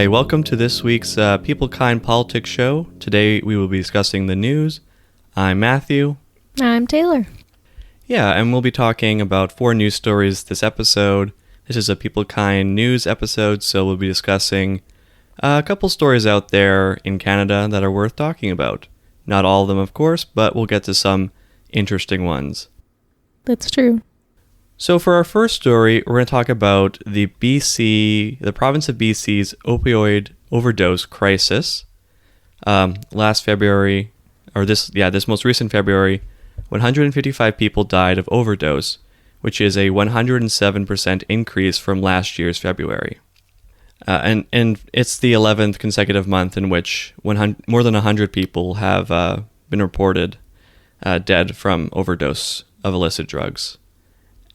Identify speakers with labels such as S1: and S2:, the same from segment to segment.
S1: Hi, welcome to this week's Peoplekind Politics Show. Today we will be discussing the news. I'm Matthew.
S2: I'm Taylor.
S1: Yeah, and we'll be talking about 4 news stories this episode. This is a Peoplekind news episode, so we'll be discussing a couple stories out there in Canada that are worth talking about. Not all of them, of course, but we'll get to some interesting ones.
S2: That's true.
S1: So for our first story, we're going to talk about the province of BC's opioid overdose crisis. Last February, this most recent February, 155 people died of overdose, which is a 107% increase from last year's February. And it's the 11th consecutive month in which more than 100 people have been reported dead from overdose of illicit drugs.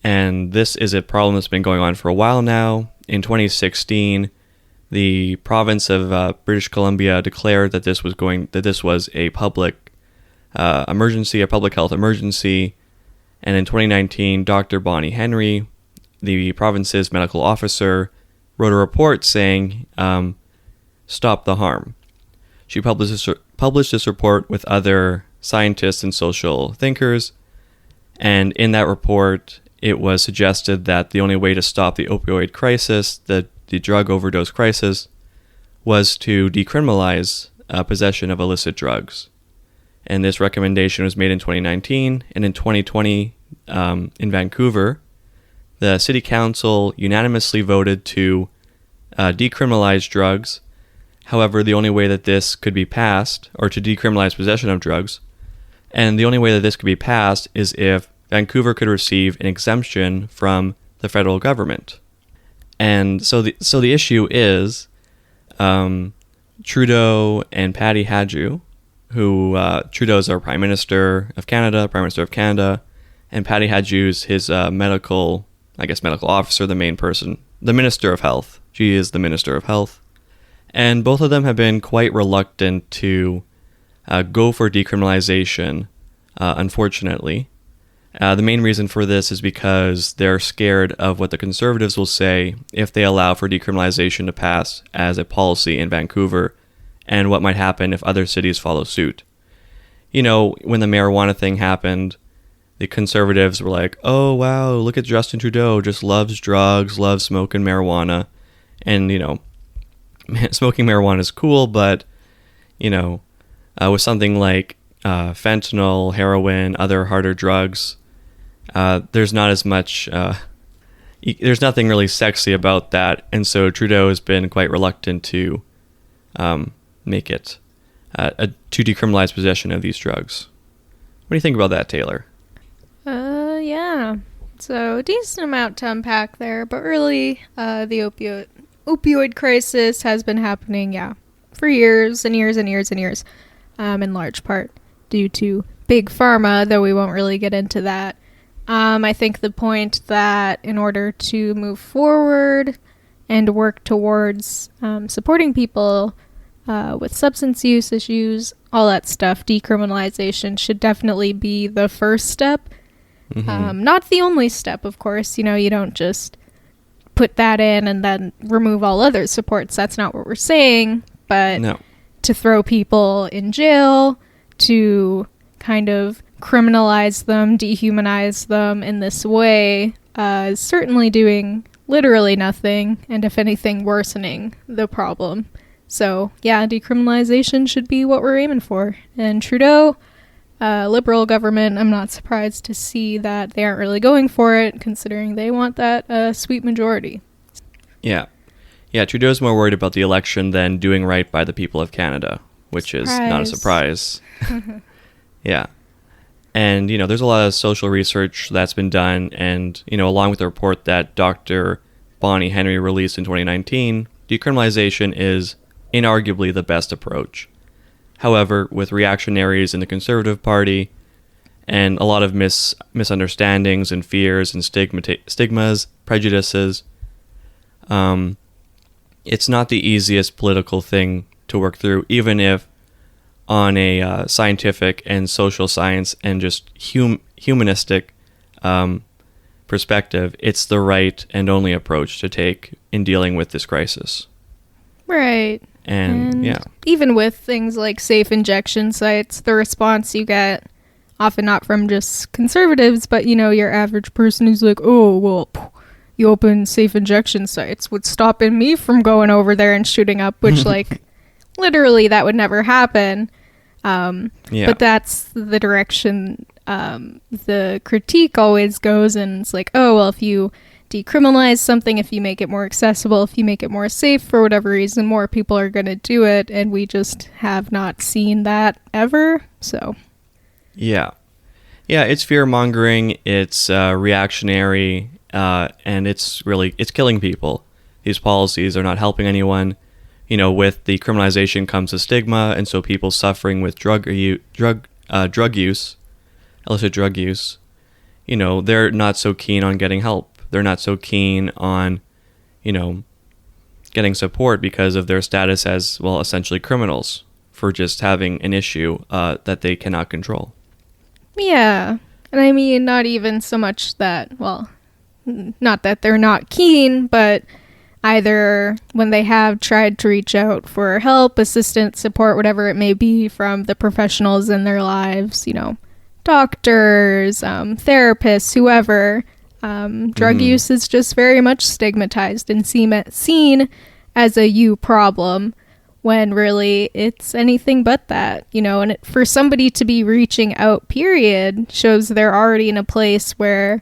S1: And this is a problem that's been going on for a while now. In 2016, the province of British Columbia declared that this was a public emergency, a public health emergency. And in 2019, Dr. Bonnie Henry, the province's medical officer, wrote a report saying, "Stop the harm." She published this report with other scientists and social thinkers, and in that report, it was suggested that the only way to stop the opioid crisis, the drug overdose crisis, was to decriminalize possession of illicit drugs. And this recommendation was made in 2019, and in 2020, in Vancouver, the city council unanimously voted to decriminalize drugs. However, the only way that this could be passed, or to decriminalize possession of drugs, and the only way that this could be passed is if Vancouver could receive an exemption from the federal government. And so the issue is Trudeau and Patty Hadju, who Trudeau's our Prime Minister of Canada, and Patty Hadju's his medical officer, the main person, the Minister of Health. She is the Minister of Health. And both of them have been quite reluctant to go for decriminalization, unfortunately. The main reason for this is because they're scared of what the Conservatives will say if they allow for decriminalization to pass as a policy in Vancouver, and what might happen if other cities follow suit. You know, when the marijuana thing happened, the Conservatives were like, "Oh, wow, look at Justin Trudeau, just loves drugs, loves smoking marijuana." And, you know, smoking marijuana is cool, but, you know, with something like fentanyl, heroin, other harder drugs, there's not as much, there's nothing really sexy about that. And so Trudeau has been quite reluctant to make it, to decriminalize possession of these drugs. What do you think about that, Taylor?
S2: Yeah. So, a decent amount to unpack there, but really, the opioid crisis has been happening, for years and years and years and years, in large part due to Big Pharma, though we won't really get into that. I think the point that in order to move forward and work towards supporting people with substance use issues, all that stuff, decriminalization should definitely be the first step. Mm-hmm. Not the only step, of course. You know, you don't just put that in and then remove all other supports. That's not what we're saying. But no. To throw people in jail, to kind of criminalize them, dehumanize them in this way, is certainly doing literally nothing, and if anything, worsening the problem. So, decriminalization should be what we're aiming for. And Trudeau, Liberal government, I'm not surprised to see that they aren't really going for it, considering they want that sweet majority.
S1: Yeah, Trudeau's more worried about the election than doing right by the people of Canada, which is not a surprise. Yeah. And, you know, there's a lot of social research that's been done, and, you know, along with the report that Dr. Bonnie Henry released in 2019, decriminalization is inarguably the best approach. However, with reactionaries in the Conservative Party and a lot of misunderstandings and fears and stigmas, prejudices, it's not the easiest political thing to work through, even if on a scientific and social science and just humanistic perspective, it's the right and only approach to take in dealing with this crisis.
S2: Right.
S1: And yeah.
S2: Even with things like safe injection sites, the response you get, often not from just conservatives, but, your average person who's like, oh, well, you open safe injection sites. What's stopping me from going over there and shooting up? Which, like, literally that would never happen. But that's the direction the critique always goes, and it's like, oh, well, if you decriminalize something, if you make it more accessible, if you make it more safe for whatever reason, more people are going to do it, and we just have not seen that ever. So
S1: yeah, it's fear-mongering, it's reactionary, and it's killing people. These policies are not helping anyone. With the criminalization comes a stigma, and so people suffering with illicit drug use, they're not so keen on getting help. They're not so keen on, getting support because of their status as, well, essentially criminals for just having an issue that they cannot control.
S2: Yeah. And I mean, not even so much that, well, not that they're not keen, but either when they have tried to reach out for help, assistance, support, whatever it may be from the professionals in their lives, doctors, therapists, whoever, drug use is just very much stigmatized and seen as a you problem, when really it's anything but that, and for somebody to be reaching out, period, shows they're already in a place where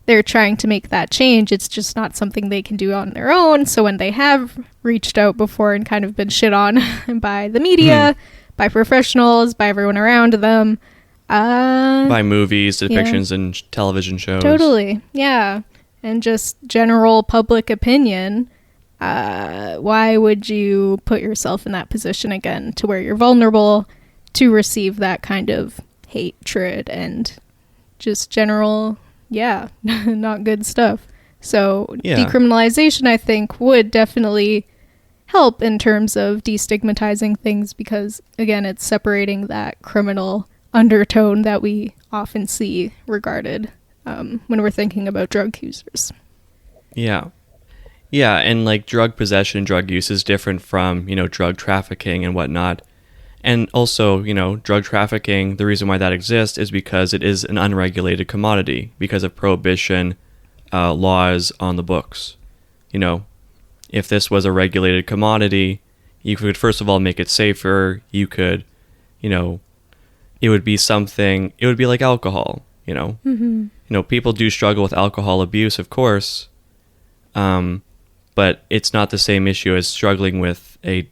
S2: they're trying to make that change. It's just not something they can do on their own. So when they have reached out before and kind of been shit on by the media, by professionals, by everyone around them,
S1: by movies, depictions, and television shows.
S2: Totally, yeah. And just general public opinion, why would you put yourself in that position again to where you're vulnerable to receive that kind of hatred and just general, not good stuff. So decriminalization, I think, would definitely help in terms of destigmatizing things because, again, it's separating that criminal undertone that we often see regarded when we're thinking about drug users.
S1: Yeah, and like drug possession and drug use is different from, drug trafficking and whatnot. And also, drug trafficking, the reason why that exists is because it is an unregulated commodity because of prohibition laws on the books. If this was a regulated commodity, you could first of all make it safer. You could, it would be like alcohol, people do struggle with alcohol abuse, of course. But it's not the same issue as struggling with a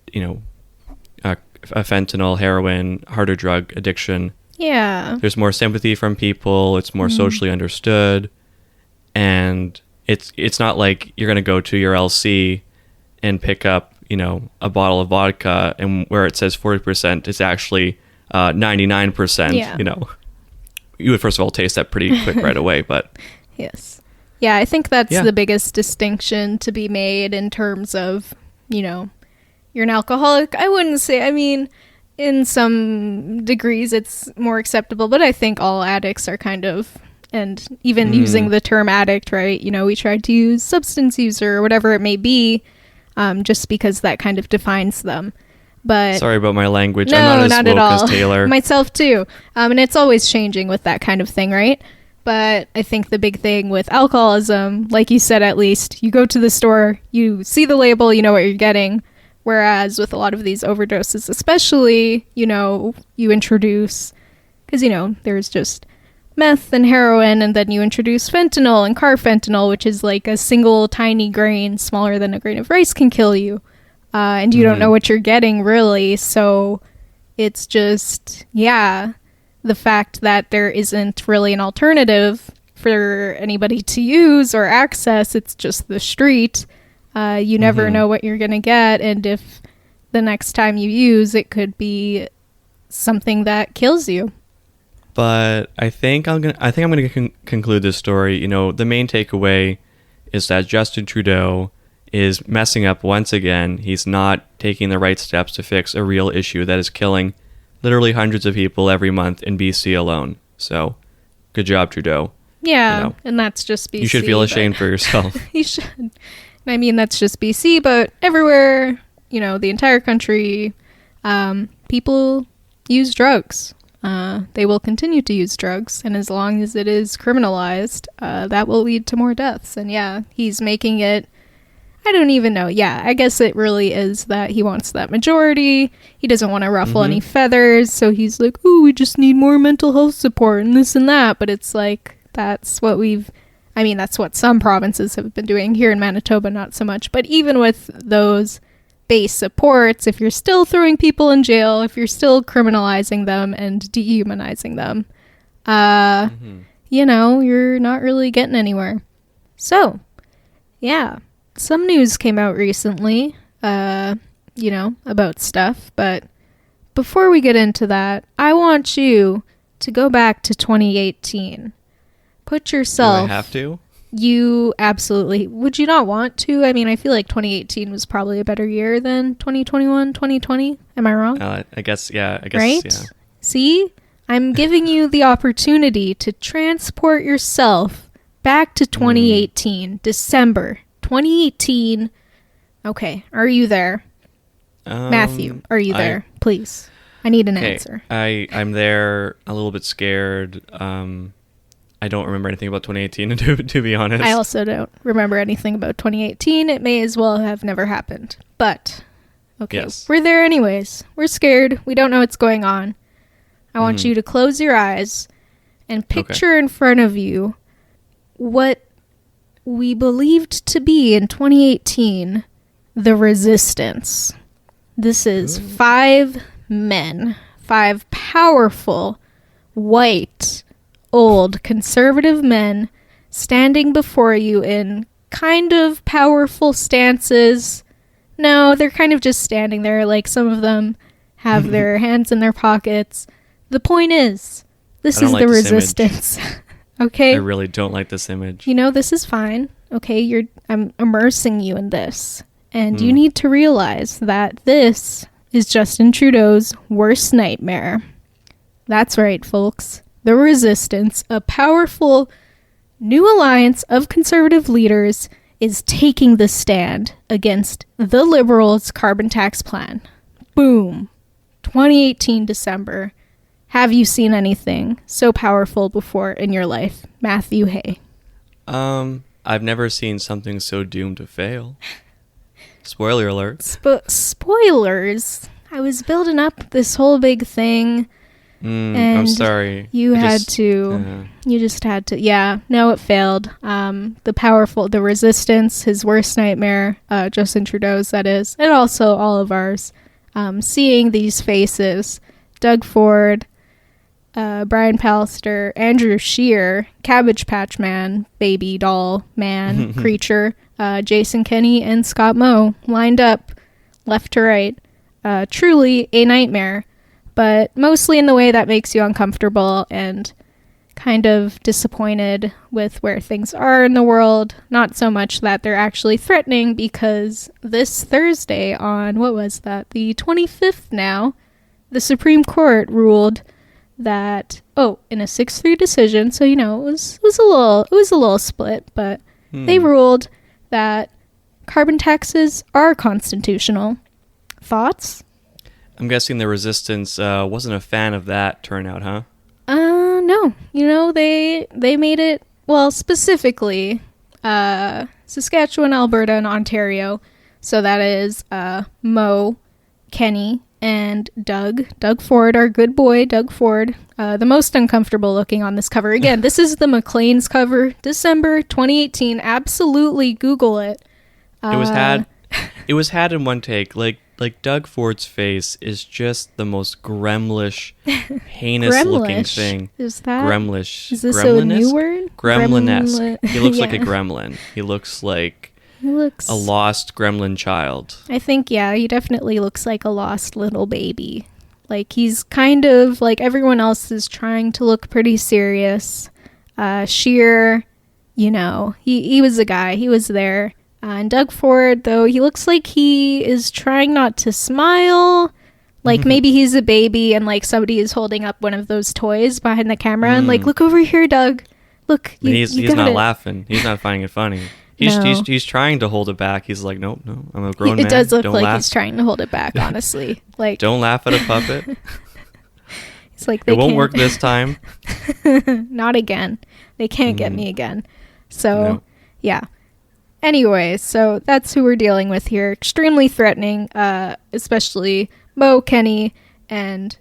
S1: fentanyl, heroin, harder drug addiction.
S2: Yeah. There's
S1: more sympathy from people. It's more socially understood. And it's not like you're going to go to your LC and pick up, a bottle of vodka and where it says 40%, it's actually 99%,
S2: yeah.
S1: You would first of all taste that pretty quick right away, but...
S2: Yes. Yeah, I think that's the biggest distinction to be made in terms of, you're an alcoholic. I wouldn't say, in some degrees it's more acceptable, but I think all addicts are kind of, and even using the term addict, right? We tried to use substance user or whatever it may be, just because that kind of defines them. But
S1: sorry about my language.
S2: No,
S1: I'm
S2: not
S1: as
S2: at all.
S1: woke as Taylor.
S2: Myself too. And it's always changing with that kind of thing, right? But I think the big thing with alcoholism, like you said, at least, you go to the store, you see the label, you know what you're getting. Whereas with a lot of these overdoses, especially, you introduce, because, there's just meth and heroin, and then you introduce fentanyl and carfentanil, which is like a single tiny grain, smaller than a grain of rice, can kill you. And you don't know what you're getting, really. So it's just, the fact that there isn't really an alternative for anybody to use or access. It's just the street. You never know what you're going to get. And if the next time you use, it could be something that kills you.
S1: But I think I'm going to conclude this story. The main takeaway is that Justin Trudeau is messing up once again. He's not taking the right steps to fix a real issue that is killing literally hundreds of people every month in BC alone. So, good job, Trudeau.
S2: Yeah, and that's just BC.
S1: You should feel ashamed for yourself.
S2: You should. That's just BC, but everywhere, the entire country, people use drugs. They will continue to use drugs, and as long as it is criminalized, that will lead to more deaths. And yeah, he's making it, I don't even know. Yeah, I guess it really is that he wants that majority. He doesn't want to ruffle any feathers, so he's like, oh, we just need more mental health support and this and that. But it's like, that's what that's what some provinces have been doing. Here in Manitoba, not so much. But even with those base supports, if you're still throwing people in jail, if you're still criminalizing them and dehumanizing them, you're not really getting anywhere. So, yeah. Some news came out recently, about stuff, but before we get into that, I want you to go back to 2018. Put yourself...
S1: Do I have to?
S2: You absolutely... Would you not want to? I mean, I feel like 2018 was probably a better year than 2021, 2020. Am I wrong?
S1: I guess, yeah.
S2: Right?
S1: Yeah.
S2: See? I'm giving you the opportunity to transport yourself back to 2018, December 2018. Okay, are you there? Matthew, are you there? Please. I need an answer.
S1: I'm there, a little bit scared. I don't remember anything about 2018, to be honest.
S2: I also don't remember anything about 2018. It may as well have never happened. But, okay,
S1: yes.
S2: We're there anyways. We're scared. We don't know what's going on. I want you to close your eyes and picture in front of you what we believed to be in 2018 the resistance. This is 5 men, 5 powerful, white, old, conservative men standing before you in kind of powerful stances. No, they're kind of just standing there, like some of them have their hands in their pockets. The point is, this is the resistance. Okay?
S1: I really don't like this image.
S2: This is fine. Okay, I'm immersing you in this. And you need to realize that this is Justin Trudeau's worst nightmare. That's right, folks. The resistance, a powerful new alliance of conservative leaders, is taking the stand against the Liberals' carbon tax plan. Boom. 2018 December. Have you seen anything so powerful before in your life, Matthew Hay?
S1: I've never seen something so doomed to fail. Spoiler alert.
S2: Spoilers? I was building up this whole big thing. And
S1: I'm sorry.
S2: You just had to. Yeah, no, it failed. The resistance, his worst nightmare, Justin Trudeau's, that is, and also all of ours. Seeing these faces, Doug Ford, Brian Pallister, Andrew Scheer, Cabbage Patch Man, baby doll man, creature, Jason Kenney, and Scott Moe lined up left to right. Truly a nightmare, but mostly in the way that makes you uncomfortable and kind of disappointed with where things are in the world. Not so much that they're actually threatening, because this Thursday on, what was that, the 25th now, the Supreme Court ruled that, in a 6-3 decision, so it was a little split, but they ruled that carbon taxes are constitutional. Thoughts?
S1: I'm guessing the resistance wasn't a fan of that turnout, huh?
S2: No. They made it, well, specifically Saskatchewan, Alberta, and Ontario. So that is Moe, Kenny, and Doug Ford, our good boy, Doug Ford, the most uncomfortable looking on this cover. Again, this is the Maclean's cover, December 2018. Absolutely Google it.
S1: It was had in one take. Like Doug Ford's face is just the most gremlish, heinous looking thing.
S2: Is that?
S1: Gremlish.
S2: Is this a new word?
S1: Gremlin-esque. He looks like a gremlin. He looks like
S2: a
S1: lost gremlin child.
S2: I think, he definitely looks like a lost little baby. Like, he's kind of, like, everyone else is trying to look pretty serious. Scheer, he was a guy. He was there. And Doug Ford, though, he looks like he is trying not to smile. Like, maybe he's a baby and, like, somebody is holding up one of those toys behind the camera and, like, look over here, Doug. Look,
S1: he's not laughing. He's not finding it funny. He's trying to hold it back. He's like, no, I'm a grown man.
S2: It does look
S1: Don't
S2: like
S1: laugh.
S2: he's trying to hold it back, honestly. Like,
S1: don't laugh at a puppet.
S2: it's like
S1: it won't work this time.
S2: Not again. They can't get me again. So,
S1: No.
S2: yeah. Anyway, so that's who we're dealing with here. Extremely threatening, especially Mo, Kenny, and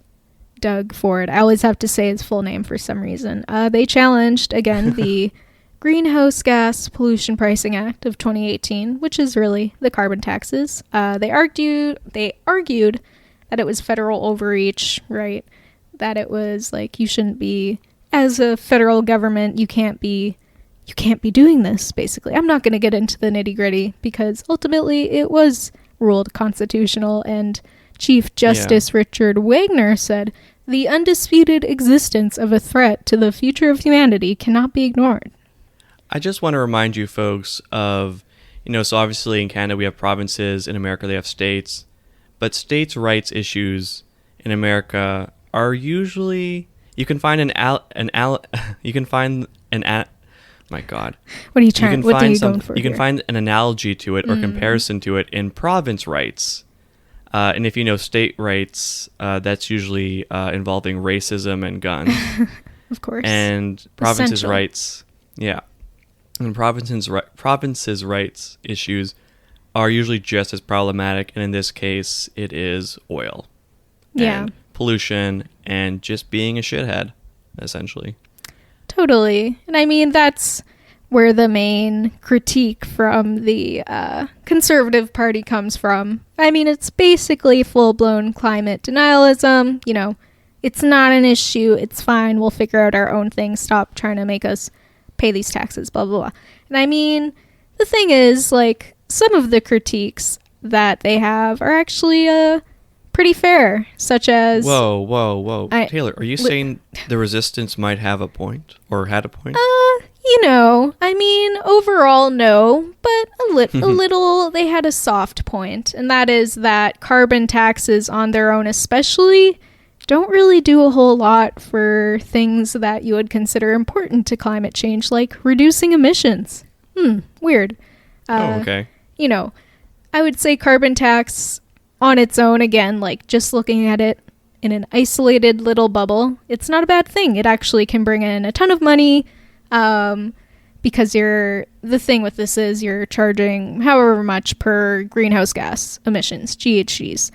S2: Doug Ford. I always have to say his full name for some reason. They challenged, again, the Greenhouse Gas Pollution Pricing Act of 2018, which is really the carbon taxes. They argued that it was federal overreach, right? That it was like, you shouldn't be, as a federal government, you can't be doing this, basically. I'm not going to get into the nitty-gritty because ultimately it was ruled constitutional, and Chief Justice Richard Wagner said, "The undisputed existence of a threat to the future of humanity cannot be ignored."
S1: I just want to remind you folks of, so obviously in Canada we have provinces, in America they have states, but states' rights issues in America are usually, my God.
S2: What are you trying? What are you going for?
S1: You can find an analogy to it or comparison to it in province rights. And if you know state rights, that's usually involving racism and guns.
S2: Of course.
S1: And provinces'
S2: Essential.
S1: rights, and provinces' rights issues are usually just as problematic. And in this case, it is oil.
S2: Yeah.
S1: And pollution and just being a shithead, essentially.
S2: Totally. And I mean, that's where the main critique from the Conservative Party comes from. I mean, it's basically full-blown climate denialism. It's not an issue. It's fine. We'll figure out our own thing. Stop trying to make us pay these taxes, blah, blah, blah. And I mean, the thing is, like, some of the critiques that they have are actually pretty fair, such as...
S1: Whoa. Taylor, are you saying the resistance might have a point, or had a point?
S2: I mean, overall, no, but a little, they had a soft point, and that is that carbon taxes on their own especially don't really do a whole lot for things that you would consider important to climate change, like reducing emissions. Weird.
S1: Okay.
S2: I would say carbon tax on its own, again, like just looking at it in an isolated little bubble, it's not a bad thing. It actually can bring in a ton of money, because the thing with this is you're charging however much per greenhouse gas emissions, GHGs.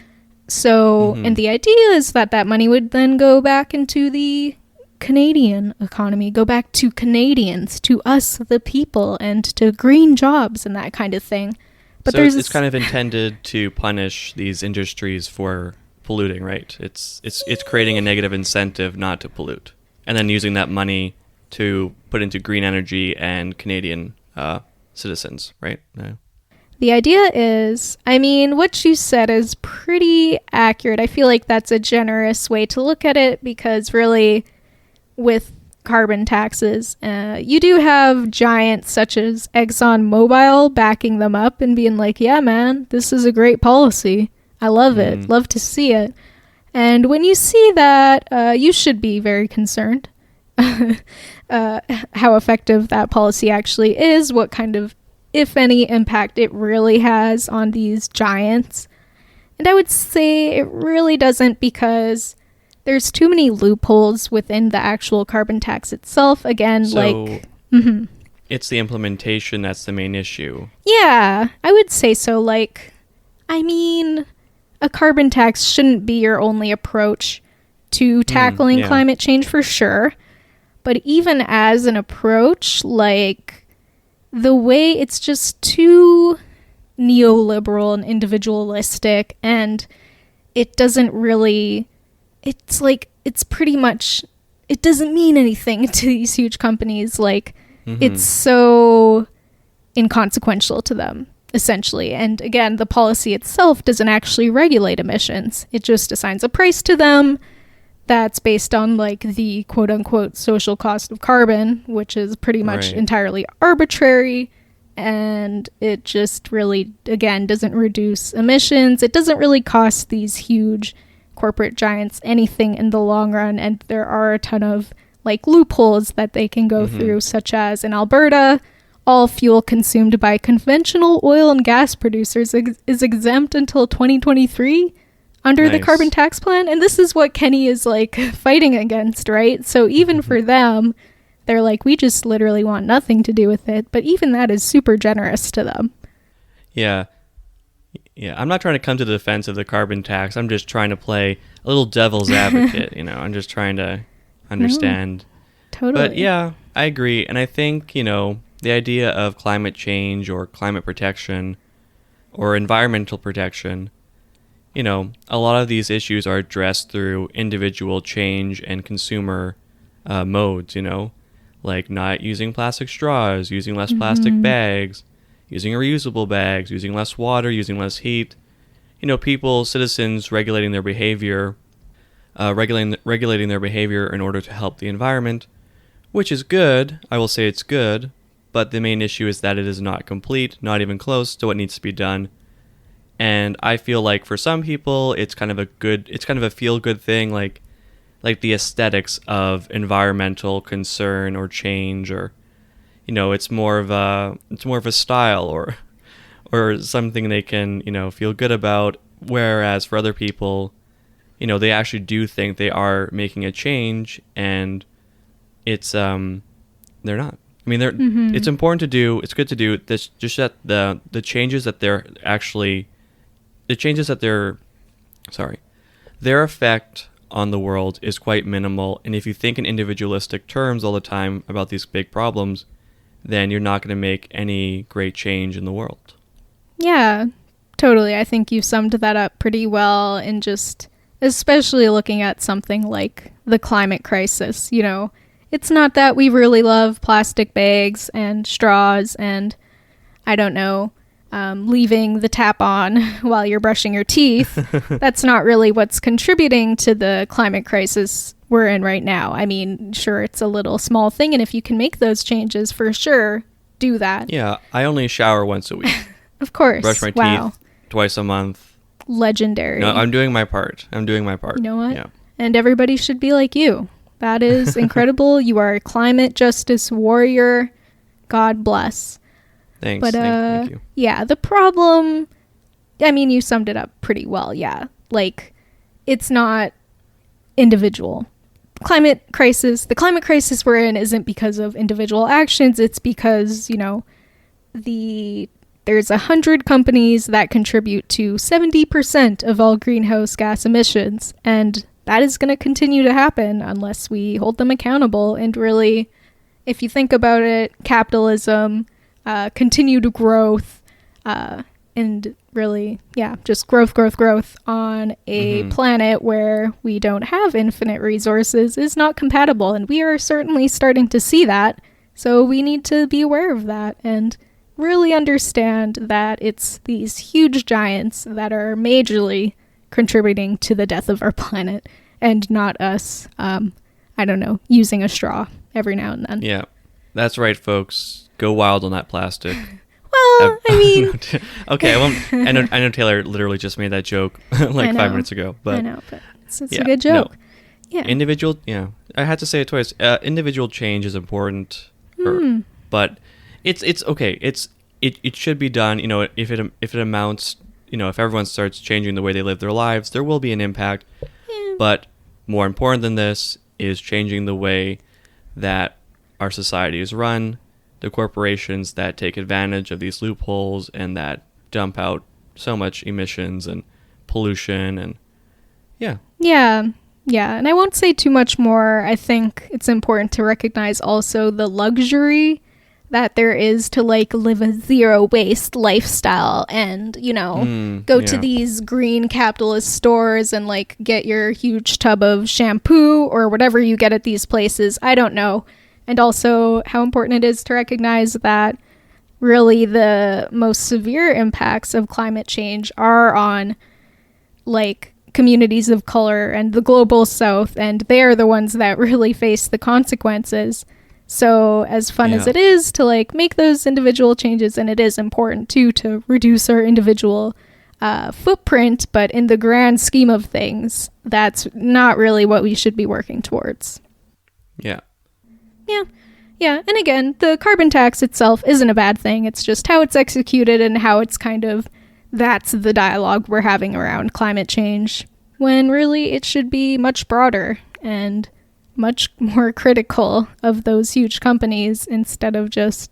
S2: So, and the idea is that money would then go back into the Canadian economy, go back to Canadians, to us, the people, and to green jobs and that kind of thing. But
S1: so it's kind of intended to punish these industries for polluting, right? It's creating a negative incentive not to pollute, and then using that money to put into green energy and Canadian citizens, right? No.
S2: The idea is, I mean, what you said is pretty accurate. I feel like that's a generous way to look at it, because really, with carbon taxes, you do have giants such as ExxonMobil backing them up and being like, yeah, man, this is a great policy. I love it. Love to see it. And when you see that, you should be very concerned how effective that policy actually is, what kind of, if any, impact it really has on these giants. And I would say it really doesn't, because there's too many loopholes within the actual carbon tax itself. Again,
S1: it's the implementation that's the main issue.
S2: Yeah, I would say so. Like, I mean, a carbon tax shouldn't be your only approach to tackling climate change, for sure. But even as an approach, like, the way it's just too neoliberal and individualistic, and it doesn't really, it's like, it's pretty much, it doesn't mean anything to these huge companies. Like, it's so inconsequential to them, essentially. And again, the policy itself doesn't actually regulate emissions. It just assigns a price to them that's based on, like, the quote-unquote social cost of carbon, which is pretty much entirely arbitrary, and it just really, again, doesn't reduce emissions. It doesn't really cost these huge corporate giants anything in the long run, and there are a ton of, like, loopholes that they can go through, such as in Alberta, all fuel consumed by conventional oil and gas producers is exempt until 2023 under the carbon tax plan. And this is what Kenny is like fighting against, right? So even for them, they're like, we just literally want nothing to do with it. But even that is super generous to them.
S1: Yeah. Yeah, I'm not trying to come to the defense of the carbon tax. I'm just trying to play a little devil's advocate, I'm just trying to understand.
S2: Totally.
S1: But yeah, I agree. And I think, the idea of climate change or climate protection or environmental protection, a lot of these issues are addressed through individual change and consumer modes, like not using plastic straws, using less plastic bags, using reusable bags, using less water, using less heat. Citizens regulating their behavior, regulating their behavior in order to help the environment, which is good. I will say it's good, but the main issue is that it is not complete, not even close to what needs to be done. And I feel like for some people, it's kind of a feel-good thing, like the aesthetics of environmental concern or change, or it's more of a style or something they can feel good about. Whereas for other people, they actually do think they are making a change, and it's they're not. I mean, it's important to do. It's good to do this. Just that the changes that their effect on the world is quite minimal. And if you think in individualistic terms all the time about these big problems, then you're not going to make any great change in the world. Yeah,
S2: totally. I think you summed that up pretty well, and just especially looking at something like the climate crisis. It's not that we really love plastic bags and straws and, I don't know, leaving the tap on while you're brushing your teeth. That's not really what's contributing to the climate crisis we're in right now. I mean, sure, it's a little small thing, and if you can make those changes, for sure, do that.
S1: Yeah, I only shower once a week.
S2: Of course.
S1: Brush my teeth twice a month.
S2: Legendary.
S1: No, I'm doing my part. You
S2: know what?
S1: Yeah.
S2: And everybody should be like you. That is incredible. You are a climate justice warrior. God bless.
S1: Thanks.
S2: But,
S1: thank you.
S2: Yeah, the problem, I mean, you summed it up pretty well. Yeah. Like, it's not individual. The climate crisis we're in isn't because of individual actions. It's because, there's 100 companies that contribute to 70% of all greenhouse gas emissions. And that is going to continue to happen unless we hold them accountable. And really, if you think about it, capitalism, continued growth, and really, just growth on a planet where we don't have infinite resources is not compatible. And we are certainly starting to see that. So we need to be aware of that and really understand that it's these huge giants that are majorly contributing to the death of our planet, and not us, using a straw every now and then.
S1: Yeah, that's right, folks. Go wild on that plastic.
S2: Well, I mean...
S1: Okay, I won't... I know Taylor literally just made that joke 5 minutes ago, but...
S2: I know, but it's a good joke. No.
S1: Yeah. I had to say it twice. Individual change is important, but it's okay. It should be done. If it amounts, if everyone starts changing the way they live their lives, there will be an impact. Yeah. But more important than this is changing the way that our society is run, the corporations that take advantage of these loopholes and that dump out so much emissions and pollution and yeah. And I won't say too much more. I think it's important to recognize also the luxury that there is to live a zero waste lifestyle and go to these green capitalist stores and get your huge tub of shampoo or whatever you get at these places. I don't know. And also how important it is to recognize that really the most severe impacts of climate change are on communities of color and the global south, and they're the ones that really face the consequences. So as fun as it is to make those individual changes, and it is important too to reduce our individual footprint, but in the grand scheme of things, that's not really what we should be working towards. Yeah.
S2: Yeah, and again, the carbon tax itself isn't a bad thing. It's just how it's executed and how it's kind of, that's the dialogue we're having around climate change, when really it should be much broader and much more critical of those huge companies instead of just,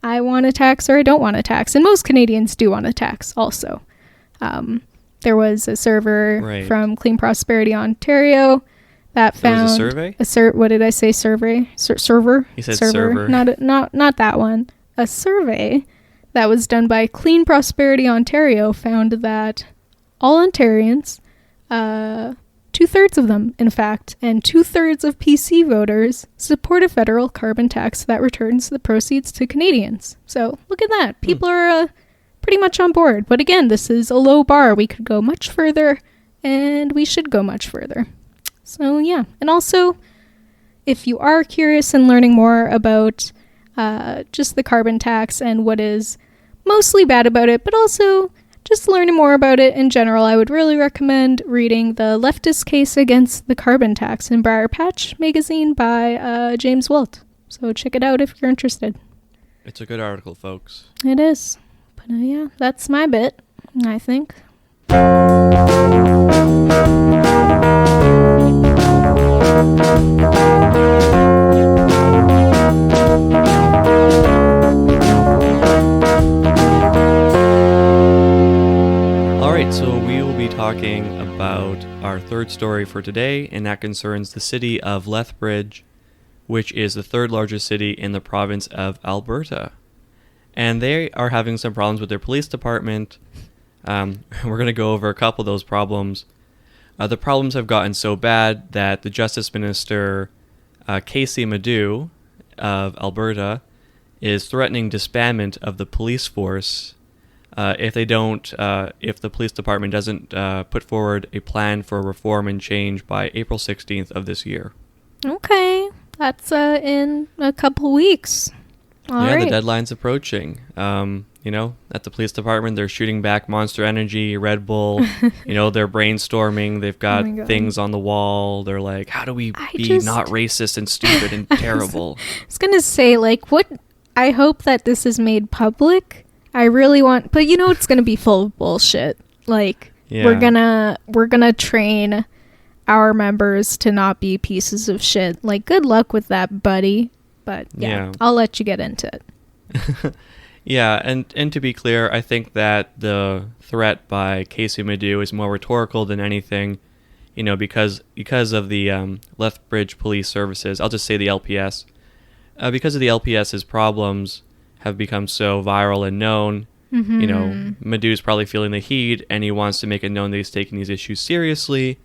S2: I want to tax or I don't want to tax. And most Canadians do want to tax also. There was a server from Clean Prosperity Ontario that found
S1: was a survey?
S2: What did I say? Survey? Server?
S1: You said server.
S2: Not that one. A survey that was done by Clean Prosperity Ontario found that all Ontarians, 2/3 of them, in fact, and 2/3 of PC voters support a federal carbon tax that returns the proceeds to Canadians. So look at that. People are pretty much on board. But again, this is a low bar. We could go much further, and we should go much further. So yeah. And also, if you are curious and learning more about just the carbon tax and what is mostly bad about it, but also just learning more about it in general, I would really recommend reading The Leftist Case Against the Carbon Tax in Briar Patch magazine by James Wilt. So check it out if you're interested.
S1: It's a good article, folks.
S2: It is. But yeah, that's my bit, I think.
S1: So we will be talking about our third story for today, and that concerns the city of Lethbridge, which is the third largest city in the province of Alberta. And they are having some problems with their police department. We're going to go over a couple of those problems. The problems have gotten so bad that the Justice Minister, Casey Madhu of Alberta, is threatening disbandment of the police force if the police department doesn't put forward a plan for reform and change by April 16th of this year.
S2: Okay, that's in a couple weeks. All right.
S1: The deadline's approaching. At the police department, they're shooting back Monster Energy, Red Bull. They're brainstorming. They've got things on the wall. They're like, how do we be not racist and stupid and terrible?
S2: I was going to say, I hope that this is made public. I really want, but it's going to be full of bullshit. We're gonna train our members to not be pieces of shit. Good luck with that, buddy. But yeah. I'll let you get into it.
S1: Yeah, and to be clear, I think that the threat by Casey Madhu is more rhetorical than anything, because of the Lethbridge Police Services. I'll just say the LPS. Because of the LPS's problems have become so viral and known, Madhu's probably feeling the heat, and he wants to make it known that he's taking these issues seriously.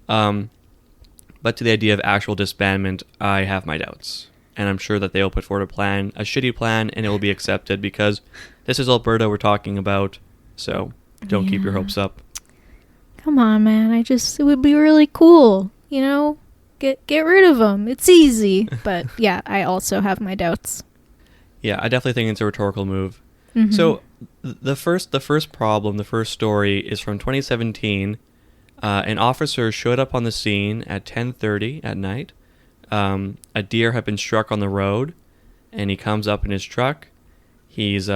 S1: But to the idea of actual disbandment, I have my doubts. And I'm sure that they'll put forward a shitty plan, and it will be accepted, because this is Alberta we're talking about, so don't keep your hopes up.
S2: Come on, man. It would be really cool, Get rid of them. It's easy. But yeah, I also have my doubts.
S1: Yeah, I definitely think it's a rhetorical move. Mm-hmm. So the first story is from 2017. An officer showed up on the scene at 10:30 at night. A deer had been struck on the road, and he comes up in his truck. He's,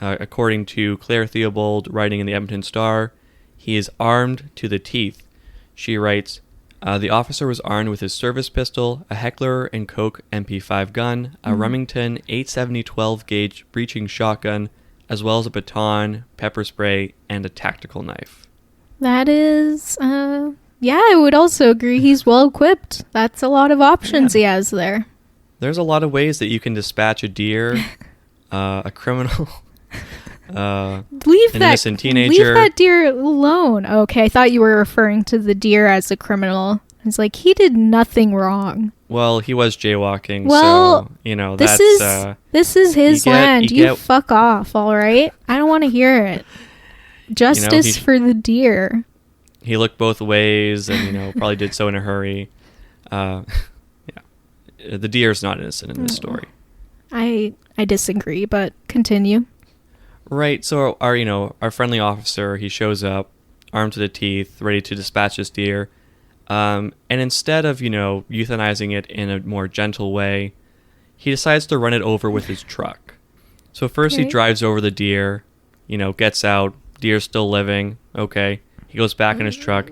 S1: according to Claire Theobald, writing in the Edmonton Star, he is armed to the teeth. She writes, the officer was armed with his service pistol, a Heckler & Koch MP5 gun, a Remington 870 12-gauge breaching shotgun, as well as a baton, pepper spray, and a tactical knife.
S2: That is, I would also agree he's well equipped. That's a lot of options he has there.
S1: There's a lot of ways that you can dispatch a deer, a criminal, an innocent teenager.
S2: Leave that deer alone. Okay, I thought you were referring to the deer as a criminal. It's he did nothing wrong.
S1: Well, he was jaywalking,
S2: so, this is his land. You fuck off, all right? I don't want to hear it. Justice for the deer.
S1: He looked both ways and, probably did so in a hurry. The deer's not innocent in this story.
S2: I disagree, but continue.
S1: Right, so our friendly officer, he shows up, armed to the teeth, ready to dispatch this deer. And instead of, euthanizing it in a more gentle way, he decides to run it over with his truck. So first he drives over the deer, gets out, deer's still living, okay. He goes back in his truck,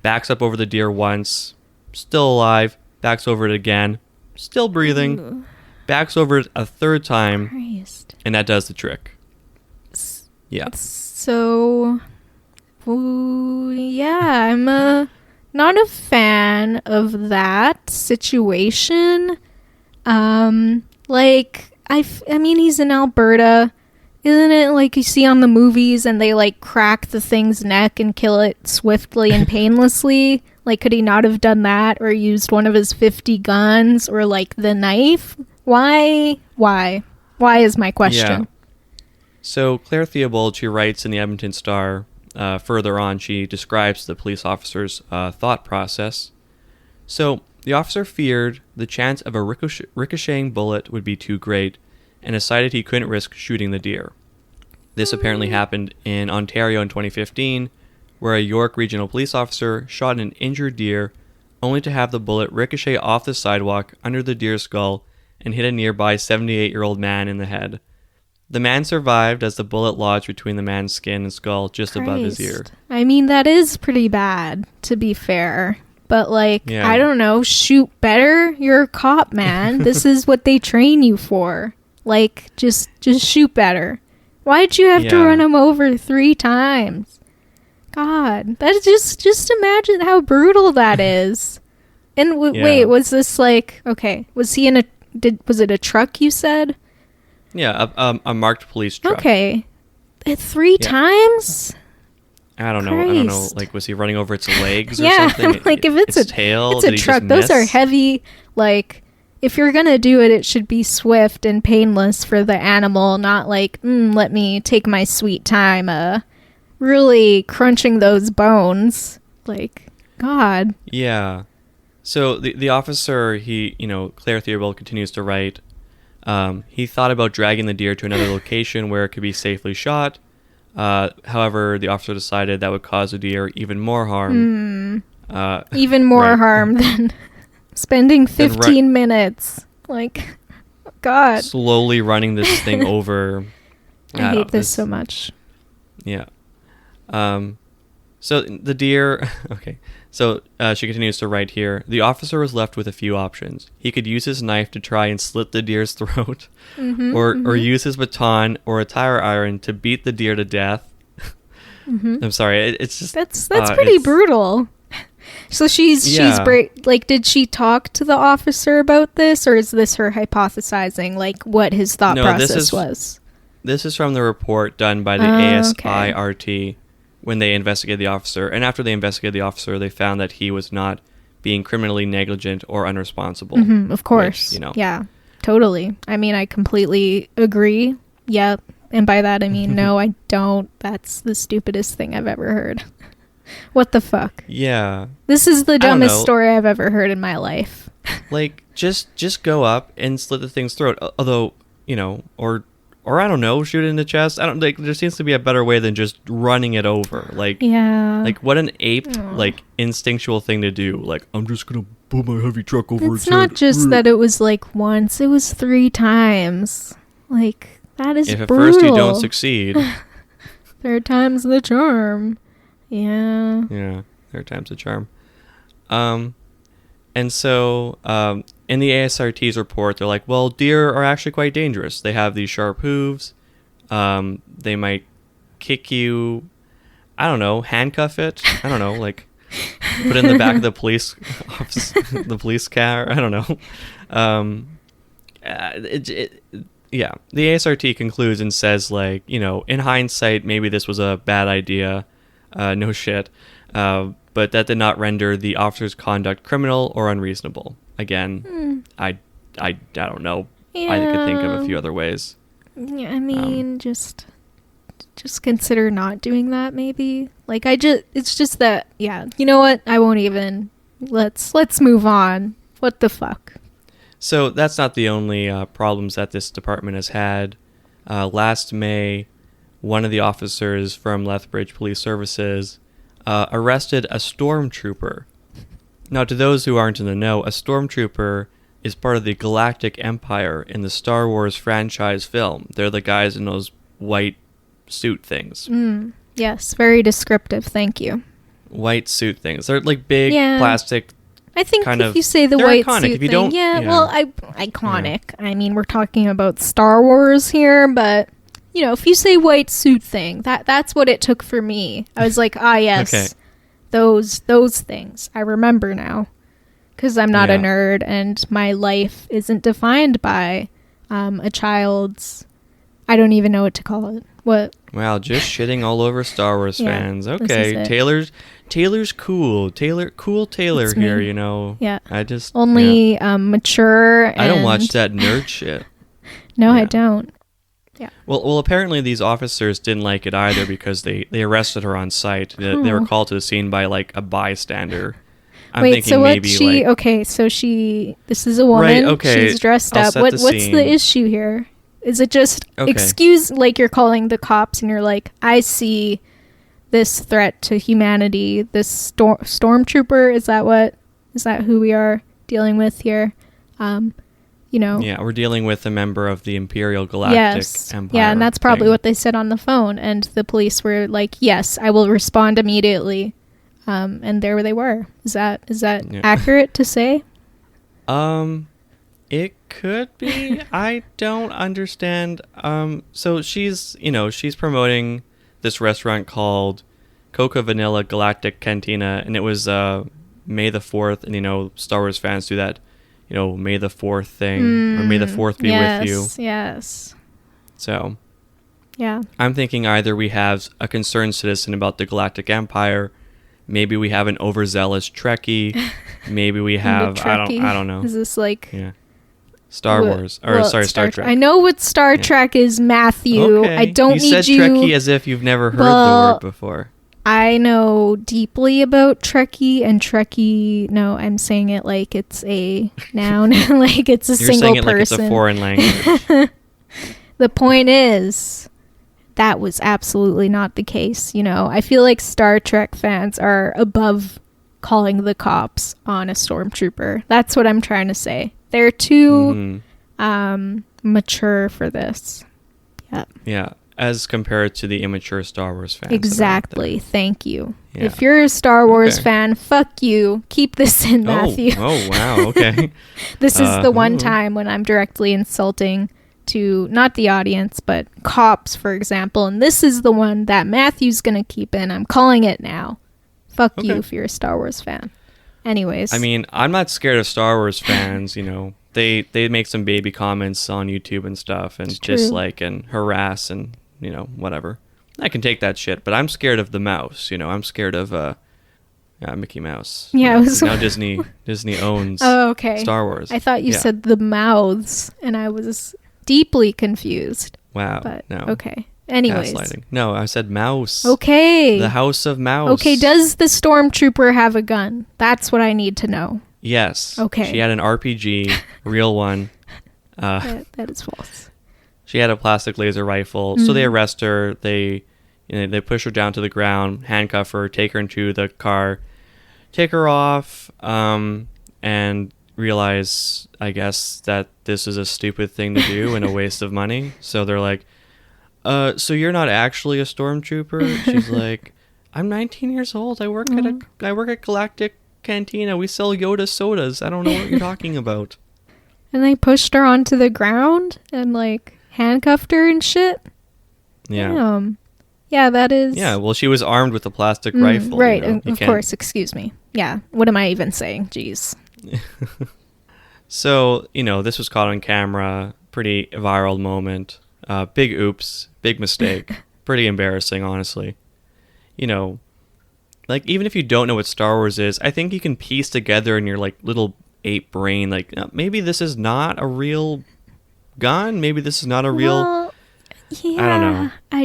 S1: backs up over the deer once, still alive, backs over it again, still breathing, backs over it a third time,
S2: Christ.
S1: And that does the trick. Yeah.
S2: So, yeah, I'm not a fan of that situation. I mean, he's in Alberta. Isn't it like you see on the movies and they like crack the thing's neck and kill it swiftly and painlessly? Like, could he not have done that or used one of his 50 guns or like the knife? Why? Why is my question.
S1: Yeah. So Claire Theobald, she writes in the Edmonton Star, further on, she describes the police officer's thought process. So the officer feared the chance of a ricocheting bullet would be too great and decided he couldn't risk shooting the deer. This apparently happened in Ontario in 2015, where a York regional police officer shot an injured deer only to have the bullet ricochet off the sidewalk under the deer's skull and hit a nearby 78-year-old man in the head. The man survived as the bullet lodged between the man's skin and skull just above his ear.
S2: I mean, that is pretty bad, to be fair. But,
S1: Yeah.
S2: I don't know, shoot better? You're a cop, man. This is what they train you for. Just shoot better. Why'd you have to run him over 3 times? God, that's just imagine how brutal that is. And wait, was this okay, was he in was it a truck you said?
S1: Yeah, a marked police truck.
S2: Okay. 3 times?
S1: I don't know. Was he running over its legs or
S2: yeah,
S1: something?
S2: If it's
S1: its tail,
S2: it's a truck. Those are heavy. If you're gonna do it, it should be swift and painless for the animal, not let me take my sweet time, really crunching those bones. God.
S1: Yeah. So the officer, Claire Theobald continues to write, he thought about dragging the deer to another location where it could be safely shot. However, the officer decided that would cause the deer even more harm.
S2: Even more harm than spending 15 minutes. God.
S1: Slowly running this thing over.
S2: I hate this so much.
S1: Yeah. So the deer... Okay. So she continues to write here. The officer was left with a few options. He could use his knife to try and slit the deer's throat, or use his baton or a tire iron to beat the deer to death. I'm sorry. It's just
S2: that's pretty brutal. So she's did she talk to the officer about this, or is this her hypothesizing what his thought process was?
S1: This is from the report done by the ASIRT. When they investigated the officer, and after they investigated the officer, they found that he was not being criminally negligent or unresponsible.
S2: Of course.
S1: Which,
S2: Yeah, totally. I mean, I completely agree. Yep. And by that, I mean, no, I don't. That's the stupidest thing I've ever heard. What the fuck?
S1: Yeah.
S2: This is the dumbest story I've ever heard in my life.
S1: Just go up and slit the thing's throat. Although, or I don't know, shoot it in the chest. I don't there seems to be a better way than just running it over. What an ape instinctual thing to do. I'm just gonna put my heavy truck over its head.
S2: It's not just that it was once, it was 3 times. That is
S1: if at
S2: brutal.
S1: first you don't succeed.
S2: 3rd time's the charm. Yeah.
S1: Yeah, 3rd time's the charm. And so, in the ASRT's report, they're well, deer are actually quite dangerous. They have these sharp hooves. They might kick you. I don't know, handcuff it. I don't know, put it in the back of the police office, the police car. I don't know. Yeah, the ASRT concludes and says, in hindsight, maybe this was a bad idea. No shit. But that did not render the officer's conduct criminal or unreasonable. Again, I don't know.
S2: Yeah.
S1: I could think of a few other ways.
S2: Yeah, I mean, just consider not doing that, maybe. It's just that, yeah. You know what? I won't even. Let's move on. What the fuck?
S1: So that's not the only problems that this department has had. Last May, one of the officers from Lethbridge Police Services arrested a stormtrooper. Now, to those who aren't in the know, a stormtrooper is part of the Galactic Empire in the Star Wars franchise film. They're the guys in those white suit things.
S2: Yes, very descriptive. Thank you.
S1: White suit things. They're like big plastic.
S2: I think
S1: kind
S2: if
S1: of,
S2: you say the
S1: they're
S2: white
S1: iconic.
S2: suit
S1: If you
S2: thing,
S1: don't,
S2: well, iconic. Yeah. I mean, we're talking about Star Wars here, but you know, if you say white suit thing, that's what it took for me. I was like, yes,
S1: okay.
S2: those things. I remember now, because I'm not a nerd, and my life isn't defined by a child's. I don't even know what to call it. What?
S1: Wow, just shitting all over Star Wars fans. Okay, Taylor's cool. Taylor here, you know.
S2: Yeah.
S1: I just
S2: only mature.
S1: I don't watch that nerd shit.
S2: No, I don't. Yeah.
S1: Well, apparently these officers didn't like it either because they arrested her on sight. They were called to the scene by like a bystander.
S2: Wait, so what she? Like, okay, so she. This is a woman.
S1: Right. Okay.
S2: She's dressed up. What's the issue here? Is it just excuse, like you're calling the cops and you're like, I see this threat to humanity, this stormtrooper, is that who we are dealing with here? You know.
S1: Yeah, we're dealing with a member of the Imperial Galactic Empire.
S2: Yeah, and that's probably what they said on the phone, and the police were like, yes, I will respond immediately. And there they were. Is that accurate to say?
S1: It could be. I don't understand. So she's promoting this restaurant called Coca Vanilla Galactic Cantina, and it was May the 4th, and you know, Star Wars fans do that, you know, May the 4th thing, or May the 4th be with you.
S2: Yes.
S1: So,
S2: yeah.
S1: I'm thinking either we have a concerned citizen about the Galactic Empire, maybe we have an overzealous Trekkie, maybe we have I don't know.
S2: Is this like
S1: Star Wars, or Star Trek.
S2: I know what Star Trek is, Matthew.
S1: Okay.
S2: I don't need you.
S1: You said Trekkie as if you've never heard the word before.
S2: I know deeply about Trekkie, and Trekkie. No, I'm saying it like it's a noun, like it's a single person. You're saying it like it's a
S1: foreign language.
S2: The point is, that was absolutely not the case. You know, I feel like Star Trek fans are above calling the cops on a stormtrooper. That's what I'm trying to say. They're too mature for this. Yep.
S1: Yeah, as compared to the immature Star Wars fans.
S2: Exactly. Thank you. Yeah. If you're a Star Wars fan, fuck you. Keep this in, Matthew.
S1: Oh, wow. Okay.
S2: This is the one time when I'm directly insulting to not the audience, but cops, for example. And this is the one that Matthew's going to keep in. I'm calling it now. Fuck you if you're a Star Wars fan. Anyways.
S1: I mean, I'm not scared of Star Wars fans, you know. They make some baby comments on YouTube and stuff and dislike and harass and, you know, whatever. I can take that shit, but I'm scared of the mouse, you know. I'm scared of Mickey Mouse.
S2: Yeah,
S1: now Disney owns Star Wars.
S2: I thought you said the mouths, and I was deeply confused.
S1: Wow.
S2: But
S1: no.
S2: Okay. Anyways.
S1: Gaslighting. No, I said mouse.
S2: Okay.
S1: The House of Mouse.
S2: Okay, does the stormtrooper have a gun? That's what I need to know.
S1: Yes.
S2: Okay.
S1: She had an RPG, real one.
S2: That is false.
S1: She had a plastic laser rifle. So they arrest her. They push her down to the ground, handcuff her, take her into the car, take her off, and realize, I guess, that this is a stupid thing to do and a waste of money. So they're like, so you're not actually a stormtrooper? She's like, I'm 19 years old. I work at Galactic Cantina. We sell Yoda sodas. I don't know what you're talking about.
S2: And they pushed her onto the ground and like handcuffed her and shit.
S1: Yeah.
S2: Damn. Yeah, that is.
S1: Yeah, well, she was armed with a plastic rifle.
S2: Right,
S1: you know?
S2: of course. Excuse me. Yeah. What am I even saying? Jeez.
S1: So, you know, this was caught on camera. Pretty viral moment. Big oops. Big mistake. Pretty embarrassing, honestly. You know, like, even if you don't know what Star Wars is, I think you can piece together in your, like, little ape brain, like, maybe this is not a real gun. Maybe this is not a real...
S2: Yeah,
S1: I don't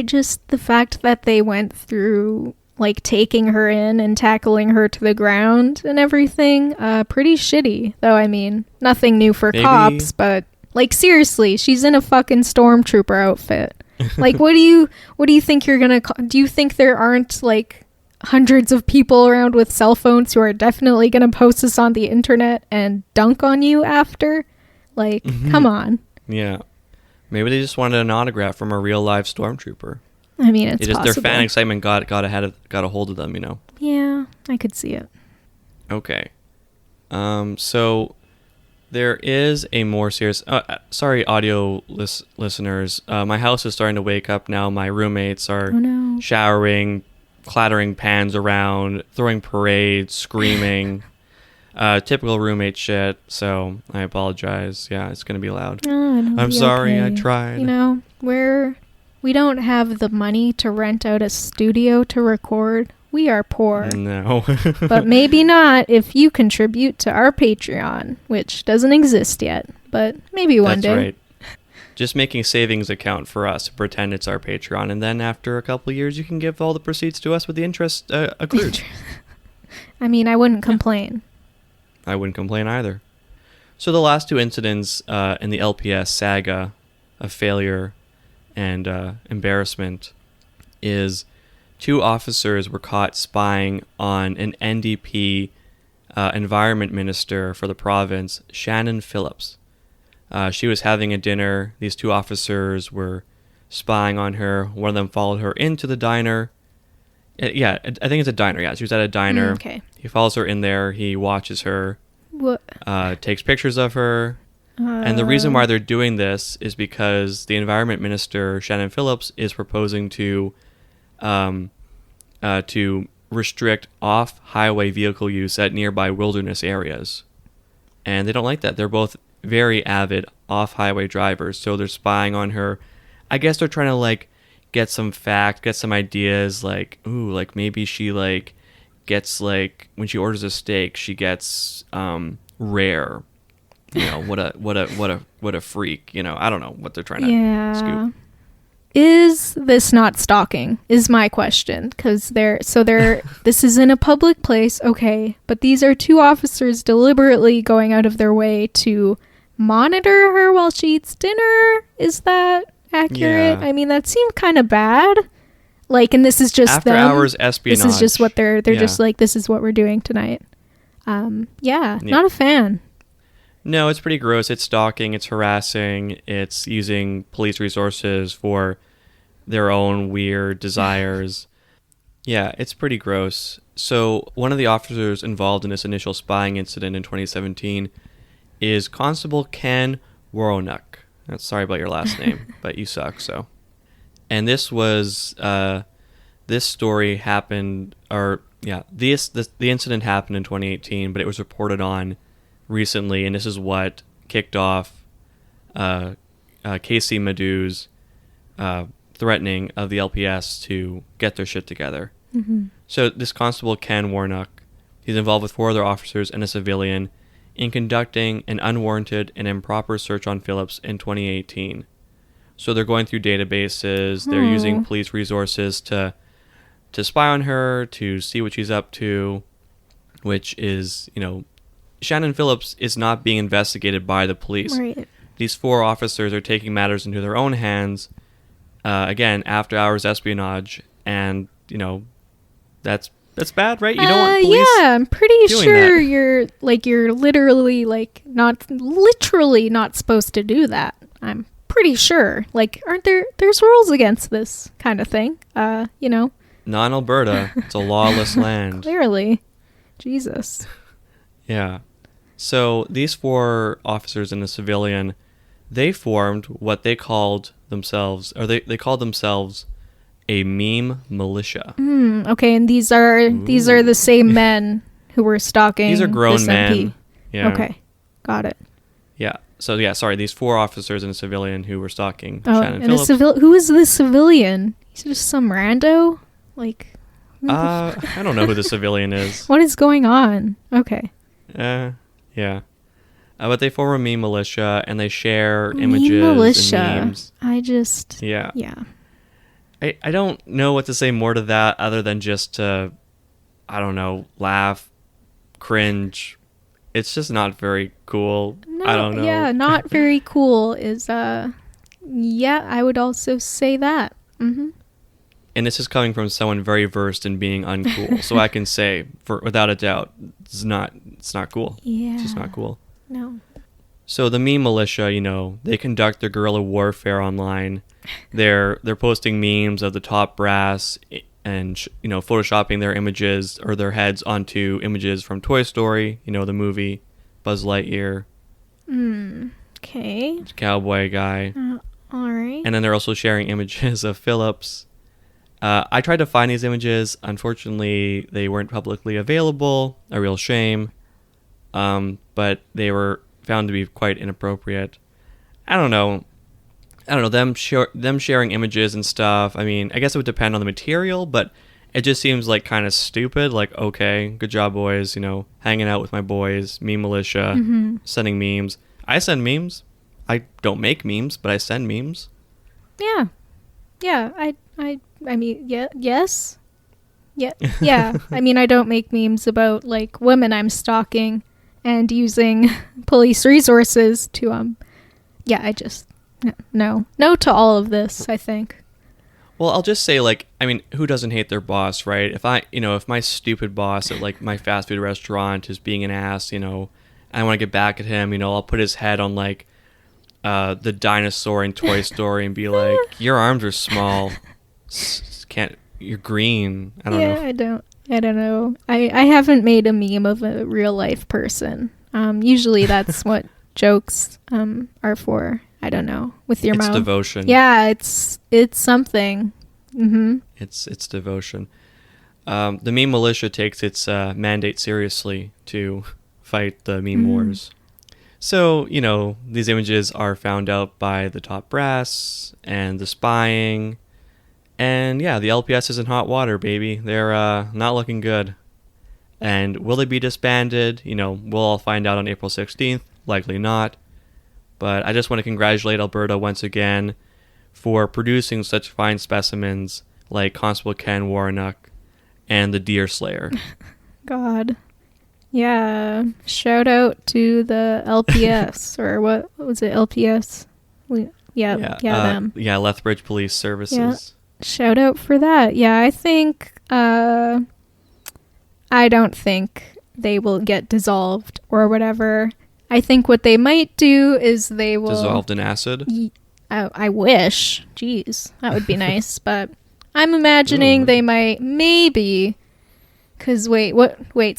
S1: know.
S2: The fact that they went through, like, taking her in and tackling her to the ground and everything, pretty shitty. Though, I mean, nothing new for cops, but, like, seriously, she's in a fucking stormtrooper outfit. Like, what do you think you're gonna do? You think there aren't, like, hundreds of people around with cell phones who are definitely gonna post this on the internet and dunk on you after? Like, come on.
S1: Yeah. Maybe they just wanted an autograph from a real live stormtrooper.
S2: I mean, it's
S1: Their
S2: possible.
S1: fan excitement got a hold of them, you know.
S2: Yeah, I could see it.
S1: Okay. So there is a more serious... sorry, audio listeners. My house is starting to wake up now. My roommates are showering, clattering pans around, throwing parades, screaming. Typical roommate shit. So I apologize. Yeah, it's going to be loud. I'm sorry. Okay. I tried.
S2: You know, we don't have the money to rent out a studio to record. We are poor.
S1: No.
S2: But maybe not if you contribute to our Patreon, which doesn't exist yet, but maybe one day.
S1: That's right. Just making a savings account for us, pretend it's our Patreon, and then after a couple of years, you can give all the proceeds to us with the interest accrued.
S2: I mean, I wouldn't complain.
S1: I wouldn't complain either. So the last two incidents in the LPS saga of failure and embarrassment is... 2 officers were caught spying on an NDP environment minister for the province, Shannon Phillips. She was having a dinner. These 2 officers were spying on her. One of them followed her into the diner. Yeah, I think it's a diner. Yeah, she was at a diner.
S2: Okay.
S1: He follows her in there. He watches her.
S2: What?
S1: Takes pictures of her. And the reason why they're doing this is because the environment minister, Shannon Phillips, is proposing to restrict off-highway vehicle use at nearby wilderness areas. And they don't like that. They're both very avid off-highway drivers, so they're spying on her. I guess they're trying to, like, get some facts, get some ideas, like, ooh, like, maybe she, like, gets, like, when she orders a steak, she gets rare. You know, what a freak, you know. I don't know what they're trying to scoop.
S2: Is this not stalking? Is my question. Because this is in a public place, okay, but these are 2 officers deliberately going out of their way to monitor her while she eats dinner. Is that accurate?
S1: Yeah.
S2: I mean, that seemed kind of bad. Like, and this is just
S1: after hours espionage.
S2: This is just what they're just like, this is what we're doing tonight. Not a fan.
S1: No, it's pretty gross. It's stalking, it's harassing, it's using police resources for their own weird desires. Yeah, it's pretty gross. So one of the officers involved in this initial spying incident in 2017 is Constable Ken Woronuk. Sorry about your last name, but you suck, so. And this story happened, the incident happened in 2018, but it was reported on recently, and this is what kicked off Casey Madhu's threatening of the LPS to get their shit together.
S2: Mm-hmm.
S1: So this constable, Ken Woronuk, he's involved with 4 other officers and a civilian in conducting an unwarranted and improper search on Phillips in 2018. So they're going through databases, they're using police resources to spy on her, to see what she's up to, which is, you know, Shannon Phillips is not being investigated by the police.
S2: Right.
S1: These 4 officers are taking matters into their own hands, again, after hours espionage, and, you know, that's bad, right? You don't want police
S2: I'm pretty sure
S1: that.
S2: you're literally, like, not supposed to do that. I'm pretty sure. Like, there's rules against this kind of thing, you know?
S1: Not in Alberta. It's a lawless land.
S2: Clearly. Jesus.
S1: Yeah. So these 4 officers and a civilian, they formed what they called themselves, or they called themselves a Meme Militia.
S2: Okay, and these are the same men who were stalking.
S1: These are grown
S2: this
S1: men.
S2: MP.
S1: Yeah.
S2: Okay, got it.
S1: Yeah. So these 4 officers and a civilian who were stalking Shannon Phillips.
S2: Who is this civilian? He's just some rando? Like,
S1: I don't know who the civilian is.
S2: What is going on? Okay.
S1: Yeah. But they form a Meme Militia, and they share images and memes.
S2: Yeah.
S1: I don't know what to say more to that other than just to, I don't know, laugh, cringe. It's just not very cool. I don't know.
S2: Yeah, not very cool is, I would also say that. Mm-hmm.
S1: And this is coming from someone very versed in being uncool. So I can say, without a doubt, it's not cool.
S2: Yeah.
S1: It's just not cool.
S2: No.
S1: So the Meme Militia, they conduct their guerrilla warfare online. They're posting memes of the top brass and photoshopping their images or their heads onto images from Toy Story, the movie, Buzz Lightyear.
S2: Okay.
S1: Cowboy guy.
S2: All right.
S1: And then they're also sharing images of Phillips. I tried to find these images. Unfortunately, they weren't publicly available. A real shame. But they were found to be quite inappropriate. I don't know. Them sharing images and stuff. I mean, I guess it would depend on the material, but it just seems like kind of stupid. Like, okay, good job, boys. Hanging out with my boys, Meme Militia, sending memes. I send memes. I don't make memes, but I send memes.
S2: Yeah. I mean, yes. Yeah. I mean, I don't make memes about like women I'm stalking and using police resources to I just no to all of this, I think.
S1: Well, I'll just say, like, I mean, who doesn't hate their boss, right? If my stupid boss at like my fast food restaurant is being an ass, I want to get back at him, I'll put his head on like the dinosaur in Toy Story and be like, your arms are small. You're green. I don't know.
S2: I don't know. I haven't made a meme of a real life person. Usually that's what jokes are for. I don't know. With your mouth.
S1: It's devotion.
S2: Yeah, it's something. Mm-hmm.
S1: It's devotion. The Meme Militia takes its mandate seriously to fight the meme wars. So, these images are found out by the top brass and the spying. And yeah, the LPS is in hot water, baby. They're not looking good. And will they be disbanded? We'll all find out on April 16th. Likely not. But I just want to congratulate Alberta once again for producing such fine specimens like Constable Ken Warnock and the Deer Slayer.
S2: God. Yeah. Shout out to the LPS. Or what was it? LPS? Them.
S1: Yeah, Lethbridge Police Services.
S2: Yeah. Shout out for that. Yeah, I think I don't think they will get dissolved or whatever. I think what they might do is they will
S1: dissolved in acid.
S2: I wish. Jeez, that would be nice. But I'm imagining they might maybe. Cause wait.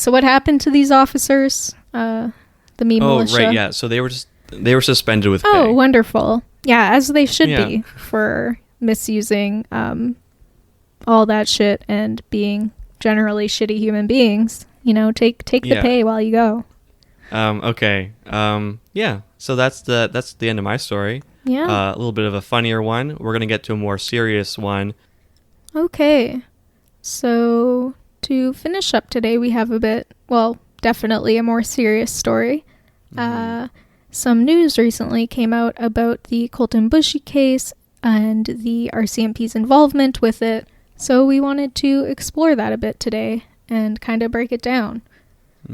S2: So what happened to these officers? The Meme Militia.
S1: Oh right, yeah. So they were suspended with pay.
S2: Oh, wonderful. Yeah, as they should be for misusing all that shit and being generally shitty human beings. Take the pay while you go.
S1: Okay. Yeah. So that's the end of my story.
S2: Yeah.
S1: A little bit of a funnier one. We're gonna get to a more serious one.
S2: Okay. So to finish up today, we have definitely a more serious story. Some news recently came out about the Colten Boushie case and the Rcmp's involvement with it. So we wanted to explore that a bit today and kind of break it down.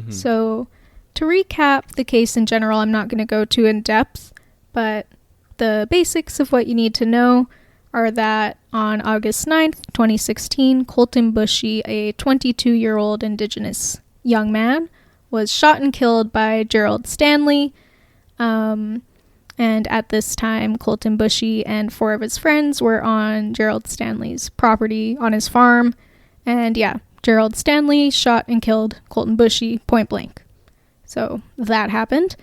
S2: So to recap the case in general, I'm not going to go too in depth, but the basics of what you need to know are that on August 9th, 2016, Colten Boushie, a 22-year-old Indigenous young man, was shot and killed by Gerald Stanley. And at this time, Colten Boushie and 4 of his friends were on Gerald Stanley's property on his farm. And yeah, Gerald Stanley shot and killed Colten Boushie point blank. So that happened.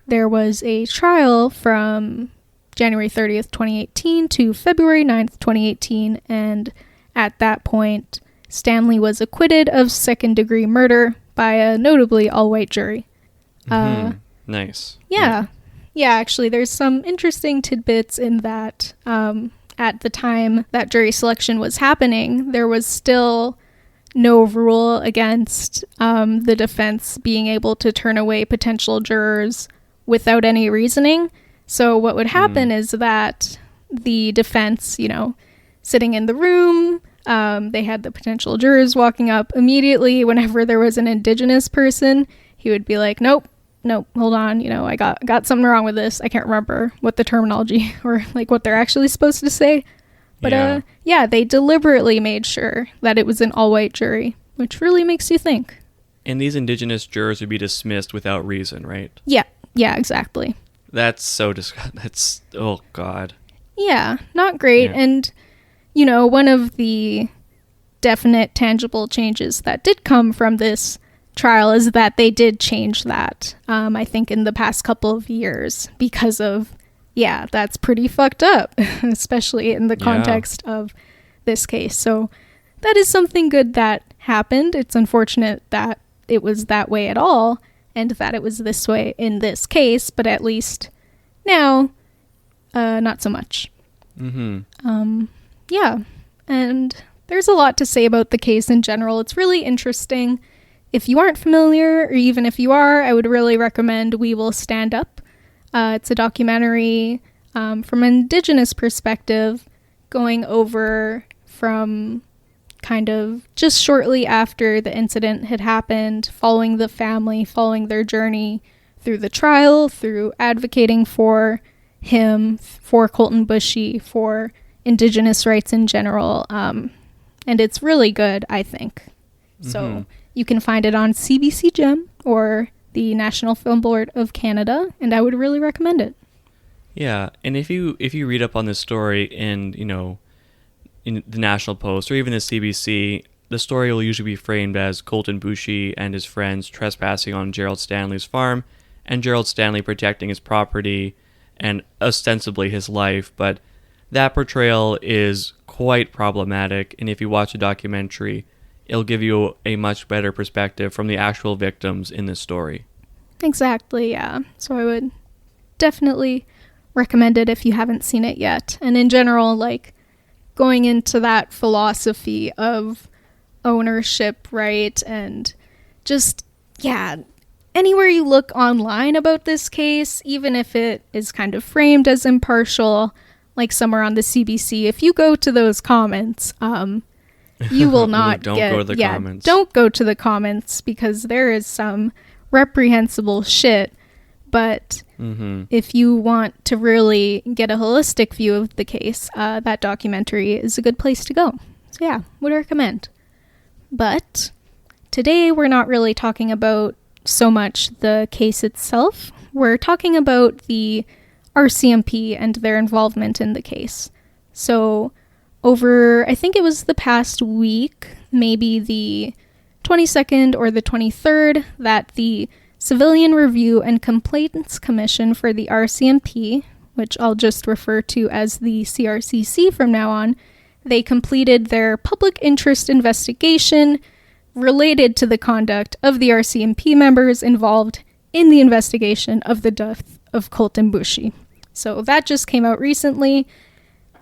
S2: There was a trial from January 30th, 2018 to February 9th, 2018. And at that point, Stanley was acquitted of second-degree murder by a notably all-white jury.
S1: Nice.
S2: Yeah. Yeah, actually, there's some interesting tidbits in that at the time that jury selection was happening, there was still no rule against the defense being able to turn away potential jurors without any reasoning. So what would happen is that the defense, sitting in the room, they had the potential jurors walking up immediately. Whenever there was an Indigenous person, he would be like, nope, hold on, I got something wrong with this. I can't remember what the terminology or like what they're actually supposed to say. But they deliberately made sure that it was an all-white jury, which really makes you think.
S1: And these Indigenous jurors would be dismissed without reason, right?
S2: Yeah, exactly.
S1: That's so disgusting. That's, oh God.
S2: Yeah, not great.
S1: Yeah.
S2: And, one of the definite tangible changes that did come from this trial is that they did change that, I think, in the past couple of years because of, that's pretty fucked up, especially in the context of this case. So that is something good that happened. It's unfortunate that it was that way at all and that it was this way in this case, but at least now, not so much. Yeah, and there's a lot to say about the case in general. It's really interesting. If you aren't familiar, or even if you are, I would really recommend We Will Stand Up. It's a documentary from an Indigenous perspective, going over from kind of just shortly after the incident had happened, following the family, following their journey through the trial, through advocating for him, for Colten Boushie, for Indigenous rights in general. And it's really good, I think. So you can find it on CBC Gem or the National Film Board of Canada, and I would really recommend it.
S1: Yeah, and if you read up on this story in the National Post or even the CBC, the story will usually be framed as Colten Boushie and his friends trespassing on Gerald Stanley's farm, and Gerald Stanley protecting his property and ostensibly his life, but that portrayal is quite problematic, and if you watch the documentary, it'll give you a much better perspective from the actual victims in this story.
S2: Exactly, yeah. So I would definitely recommend it if you haven't seen it yet. And in general, going into that philosophy of ownership, right? And just, anywhere you look online about this case, even if it is kind of framed as impartial, like somewhere on the CBC, if you go to those comments, you will not
S1: don't go to the comments.
S2: Don't go to the comments because there is some reprehensible shit. But if you want to really get a holistic view of the case, that documentary is a good place to go. So would recommend. But today we're not really talking about so much the case itself. We're talking about the Rcmp and their involvement in the case. So over, I think it was the past week, maybe the 22nd or the 23rd, that the Civilian Review and Complaints Commission for the Rcmp, which I'll just refer to as the CRCC from now on, they completed their public interest investigation related to the conduct of the Rcmp members involved in the investigation of the death of Colten Boushie. So that just came out recently,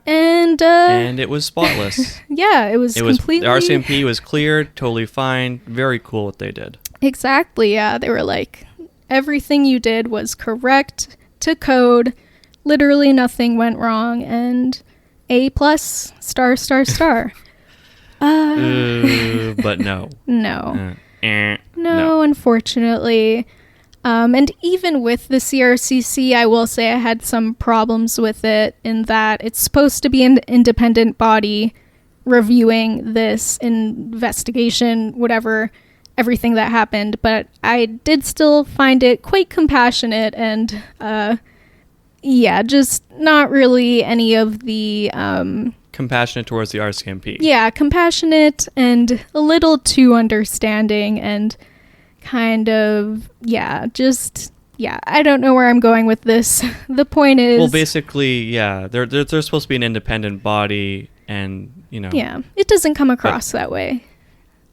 S2: and
S1: it was spotless.
S2: It was completely...
S1: The Rcmp was cleared, totally fine, very cool what they did.
S2: Exactly, yeah. They were like, everything you did was correct to code, literally nothing went wrong, and A+, star, star, star.
S1: But no.
S2: No. No, unfortunately. And even with the CRCC, I will say I had some problems with it in that it's supposed to be an independent body reviewing this investigation, whatever, everything that happened. But I did still find it quite compassionate and, just not really any of the...
S1: compassionate towards the Rcmp.
S2: Yeah, compassionate and a little too understanding and... kind of, I don't know where I'm going with this. The point is...
S1: Well, basically, they're supposed to be an independent body, and,
S2: Yeah, it doesn't come across that way.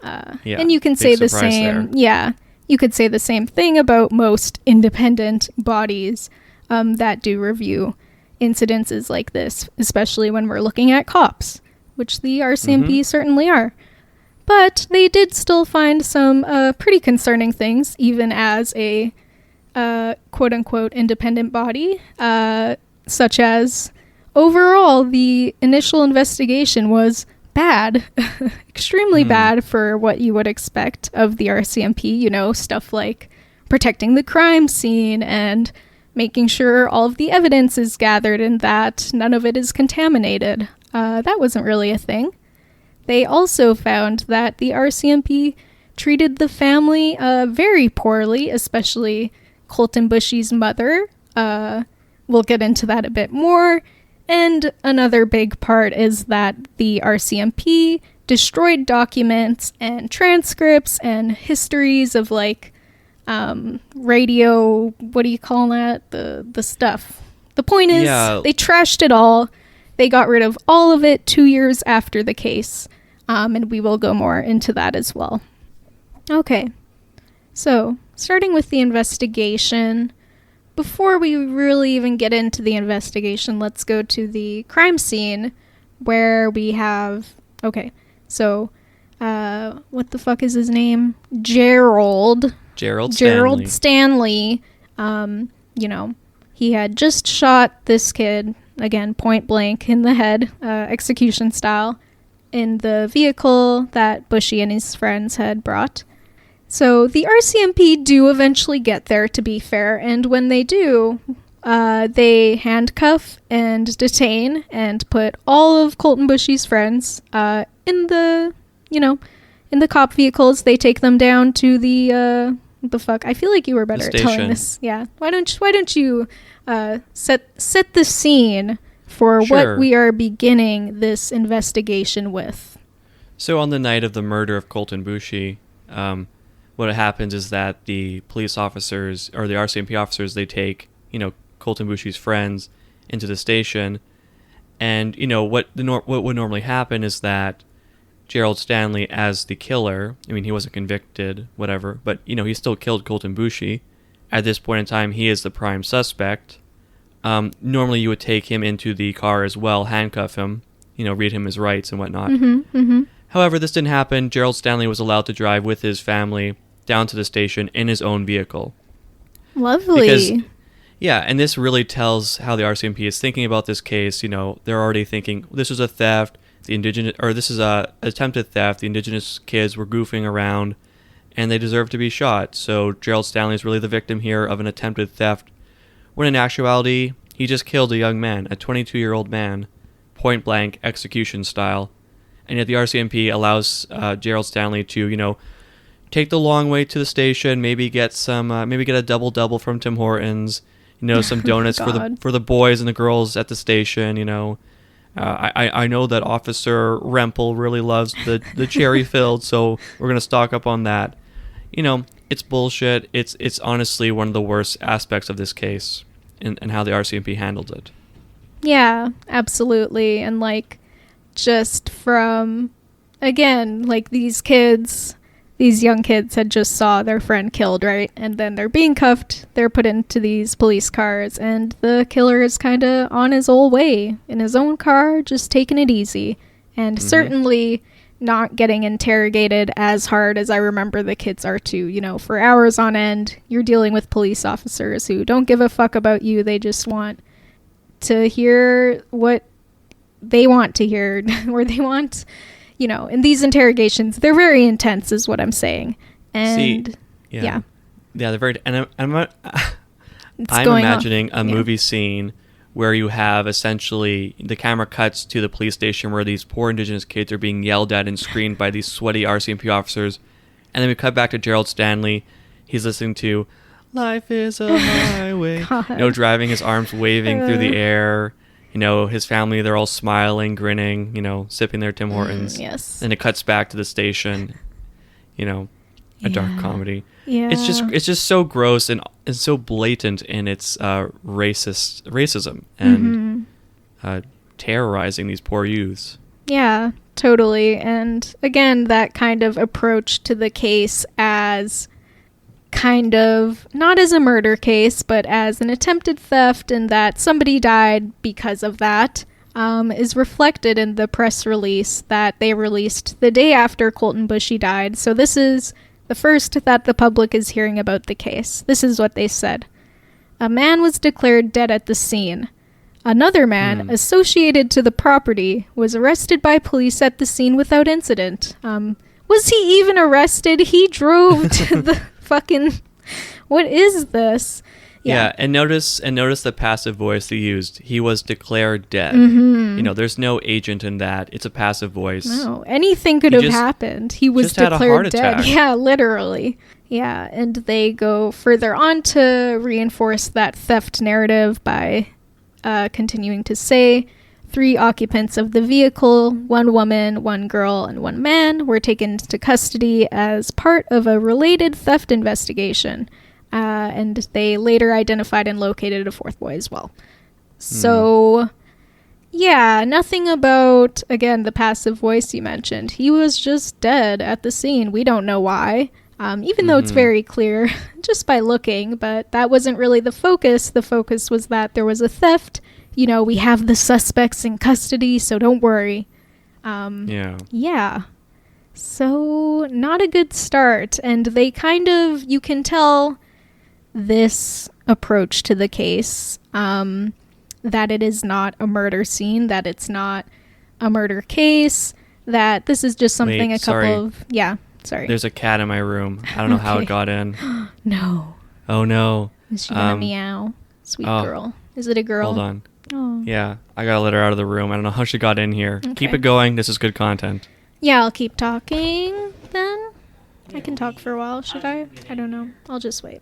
S2: And you can say the same...
S1: There.
S2: Yeah, you could say the same thing about most independent bodies that do review incidences like this, especially when we're looking at cops, which the Rcmp certainly are. But they did still find some pretty concerning things, even as a quote-unquote independent body, such as overall the initial investigation was bad, extremely bad for what you would expect of the Rcmp, stuff like protecting the crime scene and making sure all of the evidence is gathered and that none of it is contaminated. That wasn't really a thing. They also found that the Rcmp treated the family very poorly, especially Colten Boushie's mother, We'll get into that a bit more. And another big part is that the RCMP destroyed documents and transcripts and histories of like radio, what do you call that? The stuff. The point is, they trashed it all. They got rid of all of it 2 years after the case. And we will go more into that as well. Okay. So, starting with the investigation. Before we really even get into the investigation, let's go to the crime scene where we have... Okay, so, what the fuck is his name? Gerald Stanley. You know, he had just shot this kid, again, point blank in the head, execution style, in the vehicle that Bushy and his friends had brought. So the RCMP do eventually get there, to be fair, and when they do, they handcuff and detain and put all of Colten Boushie's friends in the cop vehicles. They take them down to the fuck. I feel like you were better at telling this. Yeah. Why don't you set the scene for what we are beginning this investigation with?
S1: So on the night of the murder of Colten Boushie, what happens is that the police officers, or the RCMP officers, they take, Colten Boushie's friends into the station. And, what would normally happen is that Gerald Stanley, as the killer, I mean, he wasn't convicted, whatever, but, he still killed Colten Boushie. At this point in time, he is the prime suspect. Normally you would take him into the car as well, handcuff him, read him his rights and whatnot. However, this didn't happen. Gerald Stanley was allowed to drive with his family down to the station in his own vehicle.
S2: Lovely.
S1: Because, and this really tells how the RCMP is thinking about this case. They're already thinking, this is a theft, this is a attempted theft. The indigenous kids were goofing around, and they deserve to be shot. So Gerald Stanley is really the victim here of an attempted theft, when in actuality, he just killed a young man, a 22-year-old man, point blank, execution style. And yet the RCMP allows Gerald Stanley to, take the long way to the station, maybe get a double from Tim Hortons, some donuts for the boys and the girls at the station. I know that Officer Rempel really loves the cherry filled, so we're gonna stock up on that. It's bullshit. It's honestly one of the worst aspects of this case, and how the RCMP handled it.
S2: Yeah, absolutely. And just from, again, these young kids had just saw their friend killed, right? And then they're being cuffed, they're put into these police cars, and the killer is kind of on his old way, in his own car, just taking it easy. And certainly not getting interrogated as hard as I remember the kids are too. For hours on end, you're dealing with police officers who don't give a fuck about you. They just want to hear what they want to hear, or they want, in these interrogations, they're very intense is what I'm saying. And yeah, they're very, and I'm imagining a movie scene where you have essentially the camera cuts to the police station where these poor indigenous kids are being yelled at and screamed by these sweaty RCMP officers. And then we cut back to Gerald Stanley. He's listening to "Life is a Highway," driving, his arms waving through the air. His family, they're all smiling, grinning, sipping their Tim Hortons. Yes.
S1: And it cuts back to the station, a dark comedy.
S2: Yeah.
S1: It's just so gross and so blatant in its racism and terrorizing these poor youths.
S2: Yeah, totally. And again, that kind of approach to the case as kind of not as a murder case, but as an attempted theft, and that somebody died because of that, is reflected in the press release that they released the day after Colten Boushie died. So this is the first that the public is hearing about the case. This is what they said. A man was declared dead at the scene. Another man associated to the property was arrested by police at the scene without incident. Was he even arrested? He drove to the fucking... What is this?
S1: Yeah, and notice the passive voice they used. He was declared dead. There's no agent in that. It's a passive voice.
S2: No, anything could have happened. He was
S1: just had a heart
S2: declared dead.
S1: attack.
S2: Yeah, literally. Yeah, and they go further on to reinforce that theft narrative by continuing to say 3 occupants of the vehicle, 1 woman, 1 girl, and 1 man, were taken into custody as part of a related theft investigation. And they later identified and located a 4th boy as well. So, yeah, nothing about, again, the passive voice you mentioned. He was just dead at the scene. We don't know why, even though it's very clear just by looking, but that wasn't really the focus. The focus was that there was a theft. We have the suspects in custody, so don't worry. Yeah. So, not a good start. And they you can tell this approach to the case, that it is not a murder scene, that it's not a murder case, that this is just something sorry.
S1: There's a cat in my room. I don't know how it got in.
S2: No.
S1: Oh no.
S2: Is she gonna meow? Sweet girl. Is it a girl?
S1: Hold on.
S2: Oh.
S1: Yeah, I gotta let her out of the room. I don't know how she got in here. Okay. Keep it going. This is good content.
S2: Yeah, I'll keep talking then. I can talk for a while, should I? I don't know. I'll just wait.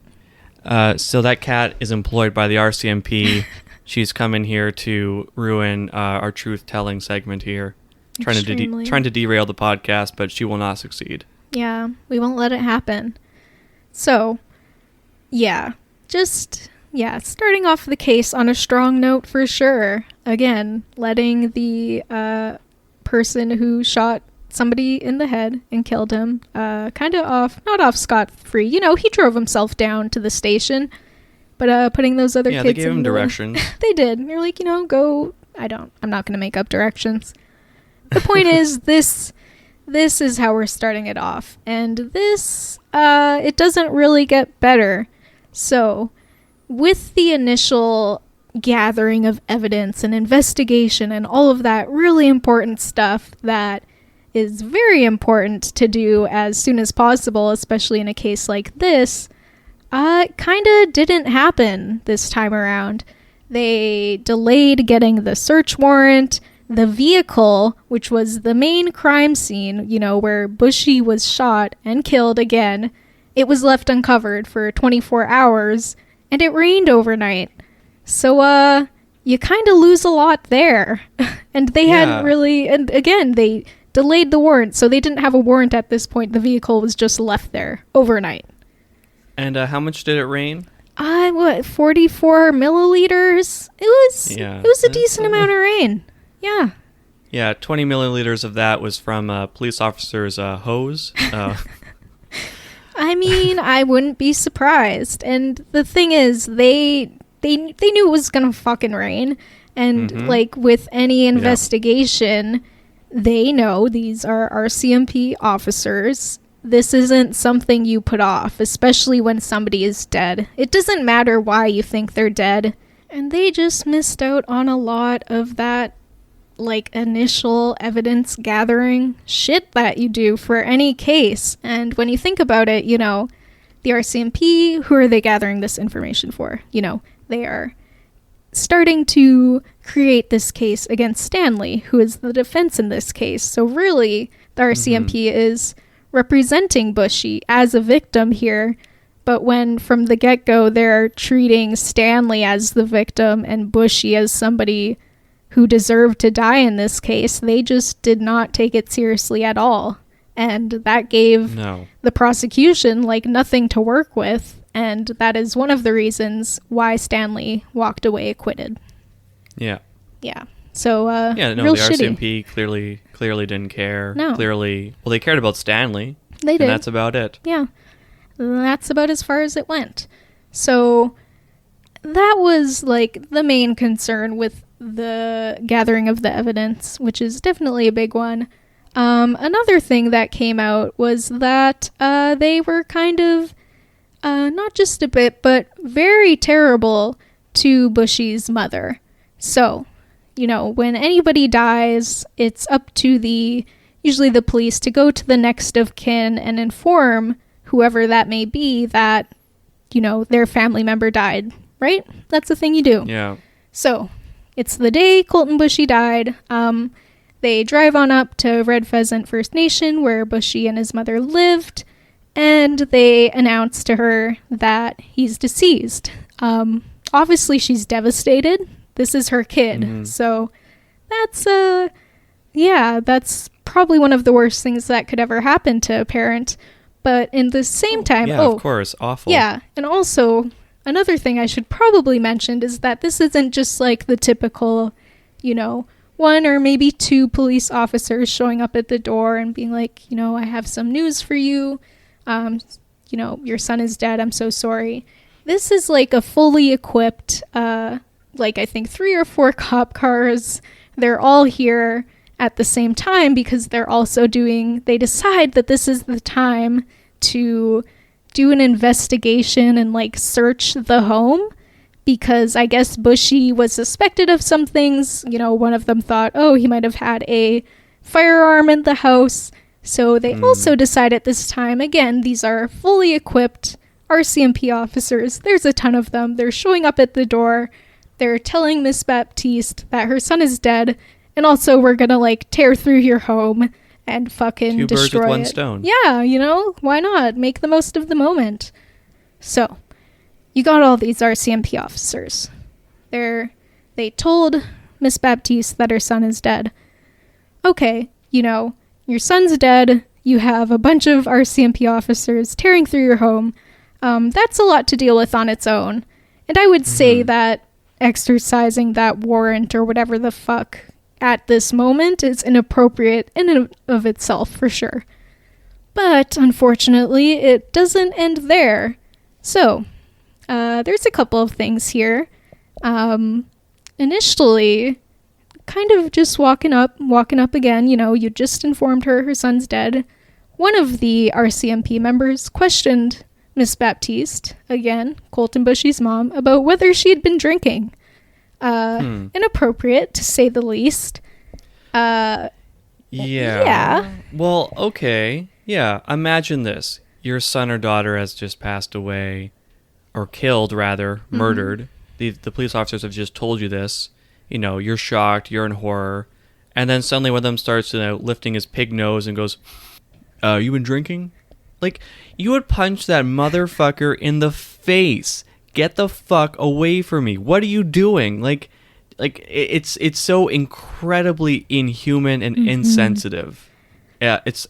S1: So that cat is employed by the RCMP. She's come in here to ruin our truth-telling segment here. Trying to derail the podcast, but she will not succeed.
S2: Yeah, we won't let it happen. So, starting off the case on a strong note for sure. Again, letting the person who shot somebody in the head and killed him not off scot-free. He drove himself down to the station, but putting those other kids in.
S1: Yeah, they gave him directions.
S2: They did. They're like, go. I'm not going to make up directions. The point is, this is how we're starting it off. And this, it doesn't really get better. So, with the initial gathering of evidence and investigation and all of that really important stuff that is very important to do as soon as possible, especially in a case like this, kind of didn't happen this time around. They delayed getting the search warrant. The vehicle, which was the main crime scene, where Bushy was shot and killed again, it was left uncovered for 24 hours, and it rained overnight. So, you kind of lose a lot there. And they hadn't really, and again, they delayed the warrant, so they didn't have a warrant at this point. The vehicle was just left there overnight. And
S1: how much did it rain?
S2: 44 milliliters? It was a decent amount of rain. Yeah.
S1: Yeah, 20 milliliters of that was from a police officer's hose.
S2: I mean, I wouldn't be surprised. And the thing is, they knew it was gonna fucking rain. And with any investigation, they know these are RCMP officers. This isn't something you put off, especially when somebody is dead. It doesn't matter why you think they're dead. And they just missed out on a lot of that initial evidence gathering shit that you do for any case. And when you think about it, the RCMP, who are they gathering this information for? They are starting to create this case against Stanley, who is the defense in this case. So really, the RCMP is representing Bushy as a victim here. But when from the get-go they're treating Stanley as the victim and Bushy as somebody who deserved to die in this case, they just did not take it seriously at all. And that gave the prosecution nothing to work with. And that is one of the reasons why Stanley walked away acquitted.
S1: Yeah.
S2: Yeah. So,
S1: the
S2: real
S1: RCMP clearly didn't care.
S2: No.
S1: They cared about Stanley.
S2: They did.
S1: And that's about it.
S2: Yeah. That's about as far as it went. So, that was, the main concern with the gathering of the evidence, which is definitely a big one. Another thing that came out was that they were kind of, not just a bit, but very terrible to Bushy's mother. So, when anybody dies, it's up to usually the police to go to the next of kin and inform whoever that may be that, their family member died right? That's the thing you do.
S1: Yeah.
S2: So, it's the day Colten Boushie died. They drive on up to Red Pheasant First Nation, where Bushy and his mother lived, and they announce to her that he's deceased. Obviously, she's devastated. This is her kid. So, that's probably one of the worst things that could ever happen to a parent. But in the same time...
S1: Yeah, of course. Awful.
S2: Yeah, and also... Another thing I should probably mention is that this isn't just like the typical, one or maybe two police officers showing up at the door and being like, I have some news for you. Your son is dead. I'm so sorry. This is like a fully equipped, I think 3 or 4 cop cars. They're all here at the same time because they decide that this is the time to do an investigation and search the home, because I guess Bushy was suspected of some things. One of them thought, he might have had a firearm in the house. So they also decide at this time, again, these are fully equipped RCMP officers. There's a ton of them. They're showing up at the door. They're telling Miss Baptiste that her son is dead, and also we're gonna tear through your home and fucking destroy it. 2 birds with 1
S1: stone.
S2: Yeah, why not? Make the most of the moment. So, you got all these RCMP officers. They told Miss Baptiste that her son is dead. Okay, your son's dead. You have a bunch of RCMP officers tearing through your home. That's a lot to deal with on its own. And I would say that exercising that warrant or whatever the fuck at this moment is inappropriate in and of itself, for sure. But, unfortunately, it doesn't end there. So, there's a couple of things here. Initially, kind of just walking up again, you just informed her son's dead. One of the RCMP members questioned Miss Baptiste, again, Colten Boushie's mom, about whether she had been drinking. Inappropriate, to say the least.
S1: Yeah. Well, okay. Yeah, imagine this. Your son or daughter has just passed away, or killed, rather, murdered. The police officers have just told you this. You're shocked, you're in horror. And then suddenly one of them starts lifting his pig nose and goes, you been drinking? You would punch that motherfucker in the face. Get the fuck away from me. What are you doing? It's so incredibly inhuman and insensitive. Yeah, it's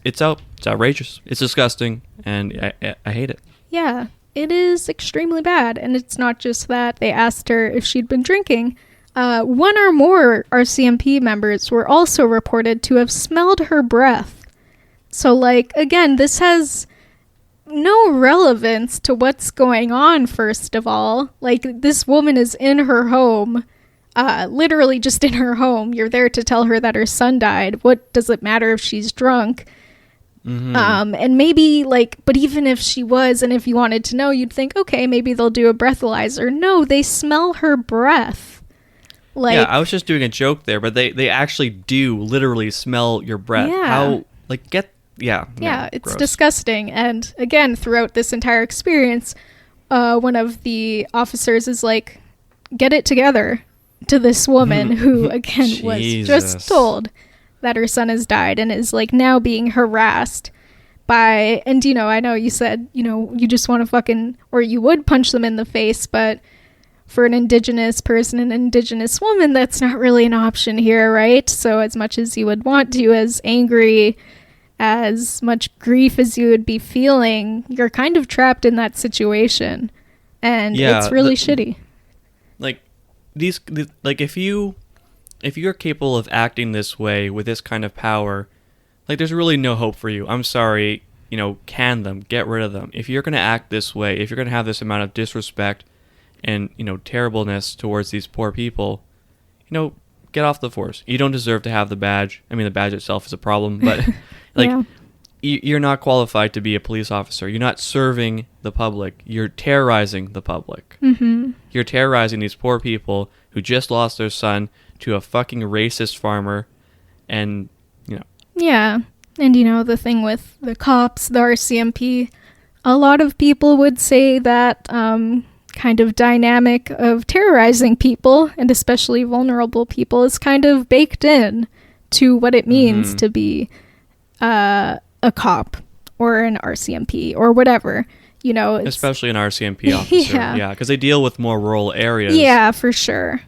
S1: outrageous. It's disgusting, and I hate it.
S2: Yeah, it is extremely bad. And it's not just that. They asked her if she'd been drinking. One or more RCMP members were also reported to have smelled her breath. So, again, this has no relevance to what's going on, first of all. This woman is in her home, literally just in her home. You're there to tell her that her son died. What does it matter if she's drunk? And maybe, but even if she was, and if you wanted to know, you'd think, okay, maybe they'll do a breathalyzer. No, they smell her breath.
S1: Yeah, I was just doing a joke there, but they actually do literally smell your breath.
S2: Yeah.
S1: How, it's
S2: gross. Disgusting. And again, throughout this entire experience, one of the officers is get it together to this woman who, again, was just told that her son has died and is now being harassed by, and I know you said, you just want to or you would punch them in the face, but for an Indigenous person, an Indigenous woman, that's not really an option here, right? So as much as you would want to, as angry, as much grief as you would be feeling, you're kind of trapped in that situation, and it's really shitty.
S1: If you're capable of acting this way with this kind of power, there's really no hope for you. I'm sorry, can them, get rid of them. If you're going to act this way, if you're going to have this amount of disrespect and terribleness towards these poor people, get off the force. You don't deserve to have the badge. I mean, the badge itself is a problem, but you're not qualified to be a police officer. You're not serving the public. You're terrorizing the public. You're terrorizing these poor people who just lost their son to a fucking racist farmer, and
S2: Yeah, and the thing with the cops, the RCMP, a lot of people would say that kind kind of dynamic of terrorizing people, and especially vulnerable people, is kind of baked in to what it means to be a cop or an RCMP or whatever. You know,
S1: especially an RCMP officer. Yeah, because they deal with more rural areas.
S2: Yeah, for sure.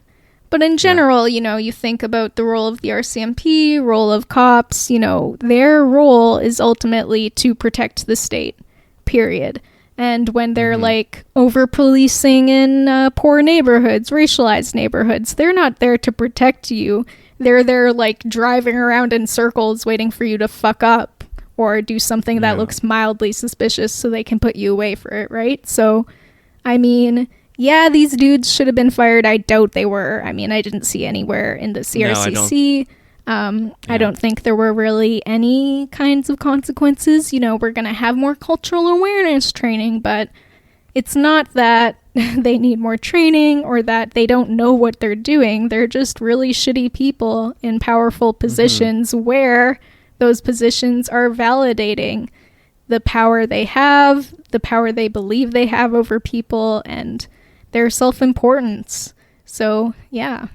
S2: But in general, you know, you think about the role of the RCMP, role of cops, you know, their role is ultimately to protect the state, period. And when they're like over-policing in poor neighborhoods, racialized neighborhoods, they're not there to protect you. They're there like driving around in circles waiting for you to fuck up or do something that looks mildly suspicious so they can put you away for it, right? So, I mean, yeah, these dudes should have been fired. I doubt they were. I mean, I didn't see anywhere in the CRCC. I don't think there were really any kinds of consequences. You know, we're going to have more cultural awareness training, but it's not that they need more training or that they don't know what they're doing. They're just really shitty people in powerful positions where those positions are validating the power they have, the power they believe they have over people, and their self-importance. So, yeah.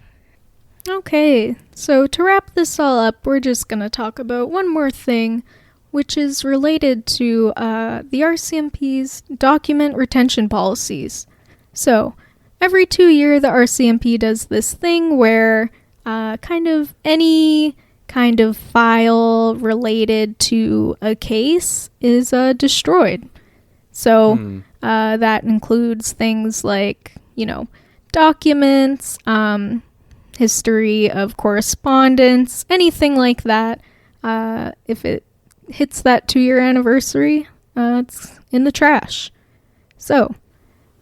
S2: Okay, so to wrap this all up, we're just going to talk about one more thing, which is related to the RCMP's document retention policies. So, every 2 years, the RCMP does this thing where kind of any kind of file related to a case is destroyed. So, that includes things like, you know, documents, history of correspondence, anything like that. If it hits that 2-year anniversary, it's in the trash. So,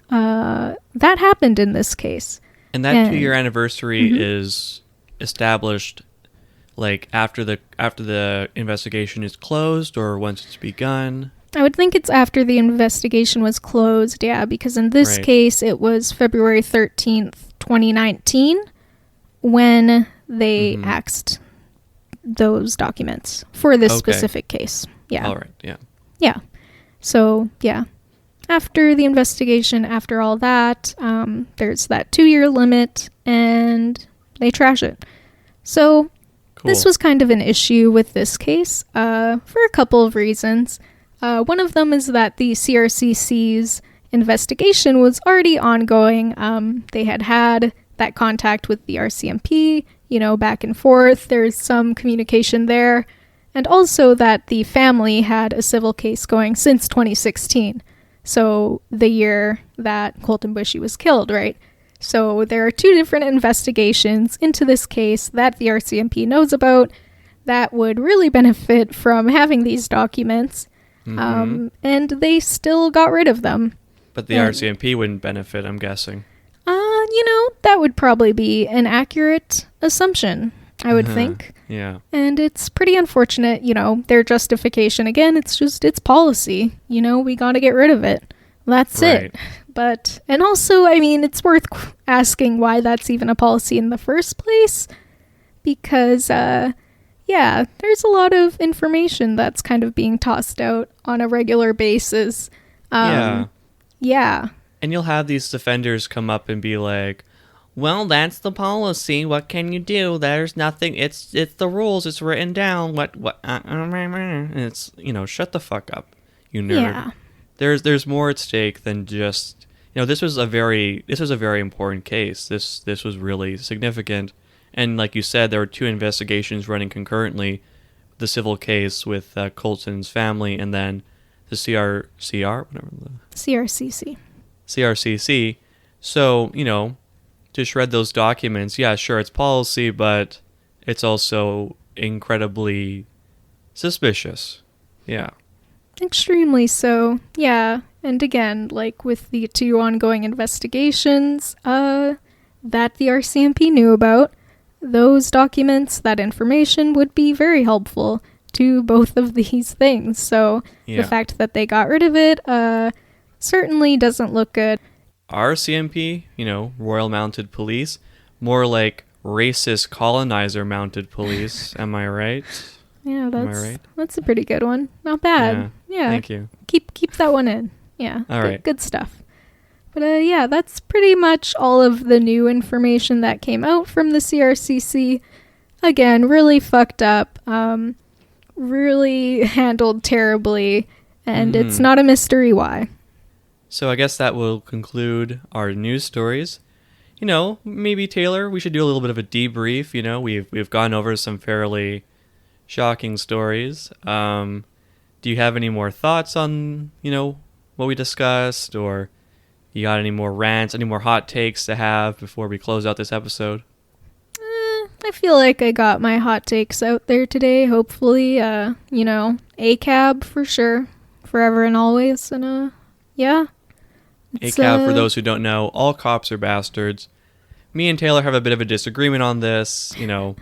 S2: that happened in this case.
S1: And that 2-year anniversary is established like after the investigation is closed or once it's begun?
S2: I would think it's after the investigation was closed, yeah, because in this case it was February 13th, 2019 when they axed those documents for this specific case. Yeah.
S1: All right, yeah.
S2: Yeah. So, yeah. After the investigation, after all that, there's that 2-year limit and they trash it. So, this was kind of an issue with this case for a couple of reasons. One of them is that the CRCC's investigation was already ongoing. They had that contact with the RCMP, you know, back and forth. There's some communication there. And also that the family had a civil case going since 2016. So the year that Colten Boushie was killed, right? So there are 2 different investigations into this case that the RCMP knows about that would really benefit from having these documents. And they still got rid of them.
S1: But the RCMP wouldn't benefit, I'm guessing.
S2: You know, that would probably be an accurate assumption, I would think.
S1: Yeah.
S2: And it's pretty unfortunate, you know, their justification. Again, it's policy. You know, we gotta get rid of it. That's it. But, and also, I mean, it's worth asking why that's even a policy in the first place. Because, yeah, there's a lot of information that's kind of being tossed out on a regular basis. Yeah.
S1: And you'll have these defenders come up and be like, well, that's the policy. What can you do? There's nothing. It's the rules. It's written down. And it's, you know, shut the fuck up, you nerd.
S2: Yeah.
S1: There's more at stake than just, you know, this was a very important case. This was really significant. And like you said, there were 2 investigations running concurrently. The civil case with Colton's family and then the CRCC. So, you know, to shred those documents, yeah, sure, it's policy, but it's also incredibly suspicious. Yeah.
S2: Extremely so, yeah. And again, like with the 2 ongoing investigations that the RCMP knew about, those documents, that information would be very helpful to both of these things. So the fact that they got rid of it certainly doesn't look good.
S1: RCMP, you know, Royal Mounted Police, more like racist colonizer mounted police. Am I right?
S2: Yeah, that's a pretty good one. Not bad. Yeah.
S1: Thank you.
S2: Keep that one in. Yeah.
S1: All right.
S2: Good stuff. But yeah, that's pretty much all of the new information that came out from the CRCC. Again, really fucked up, really handled terribly, and it's not a mystery why.
S1: So I guess that will conclude our news stories. You know, maybe Taylor, we should do a little bit of a debrief. You know, we've gone over some fairly shocking stories. Do you have any more thoughts on, you know, what we discussed, or you got any more rants, any more hot takes to have before we close out this episode?
S2: I feel like I got my hot takes out there today. Hopefully, you know, ACAB for sure, forever and always, and yeah.
S1: ACAB, for those who don't know, all cops are bastards. Me and Taylor have a bit of a disagreement on this. You know,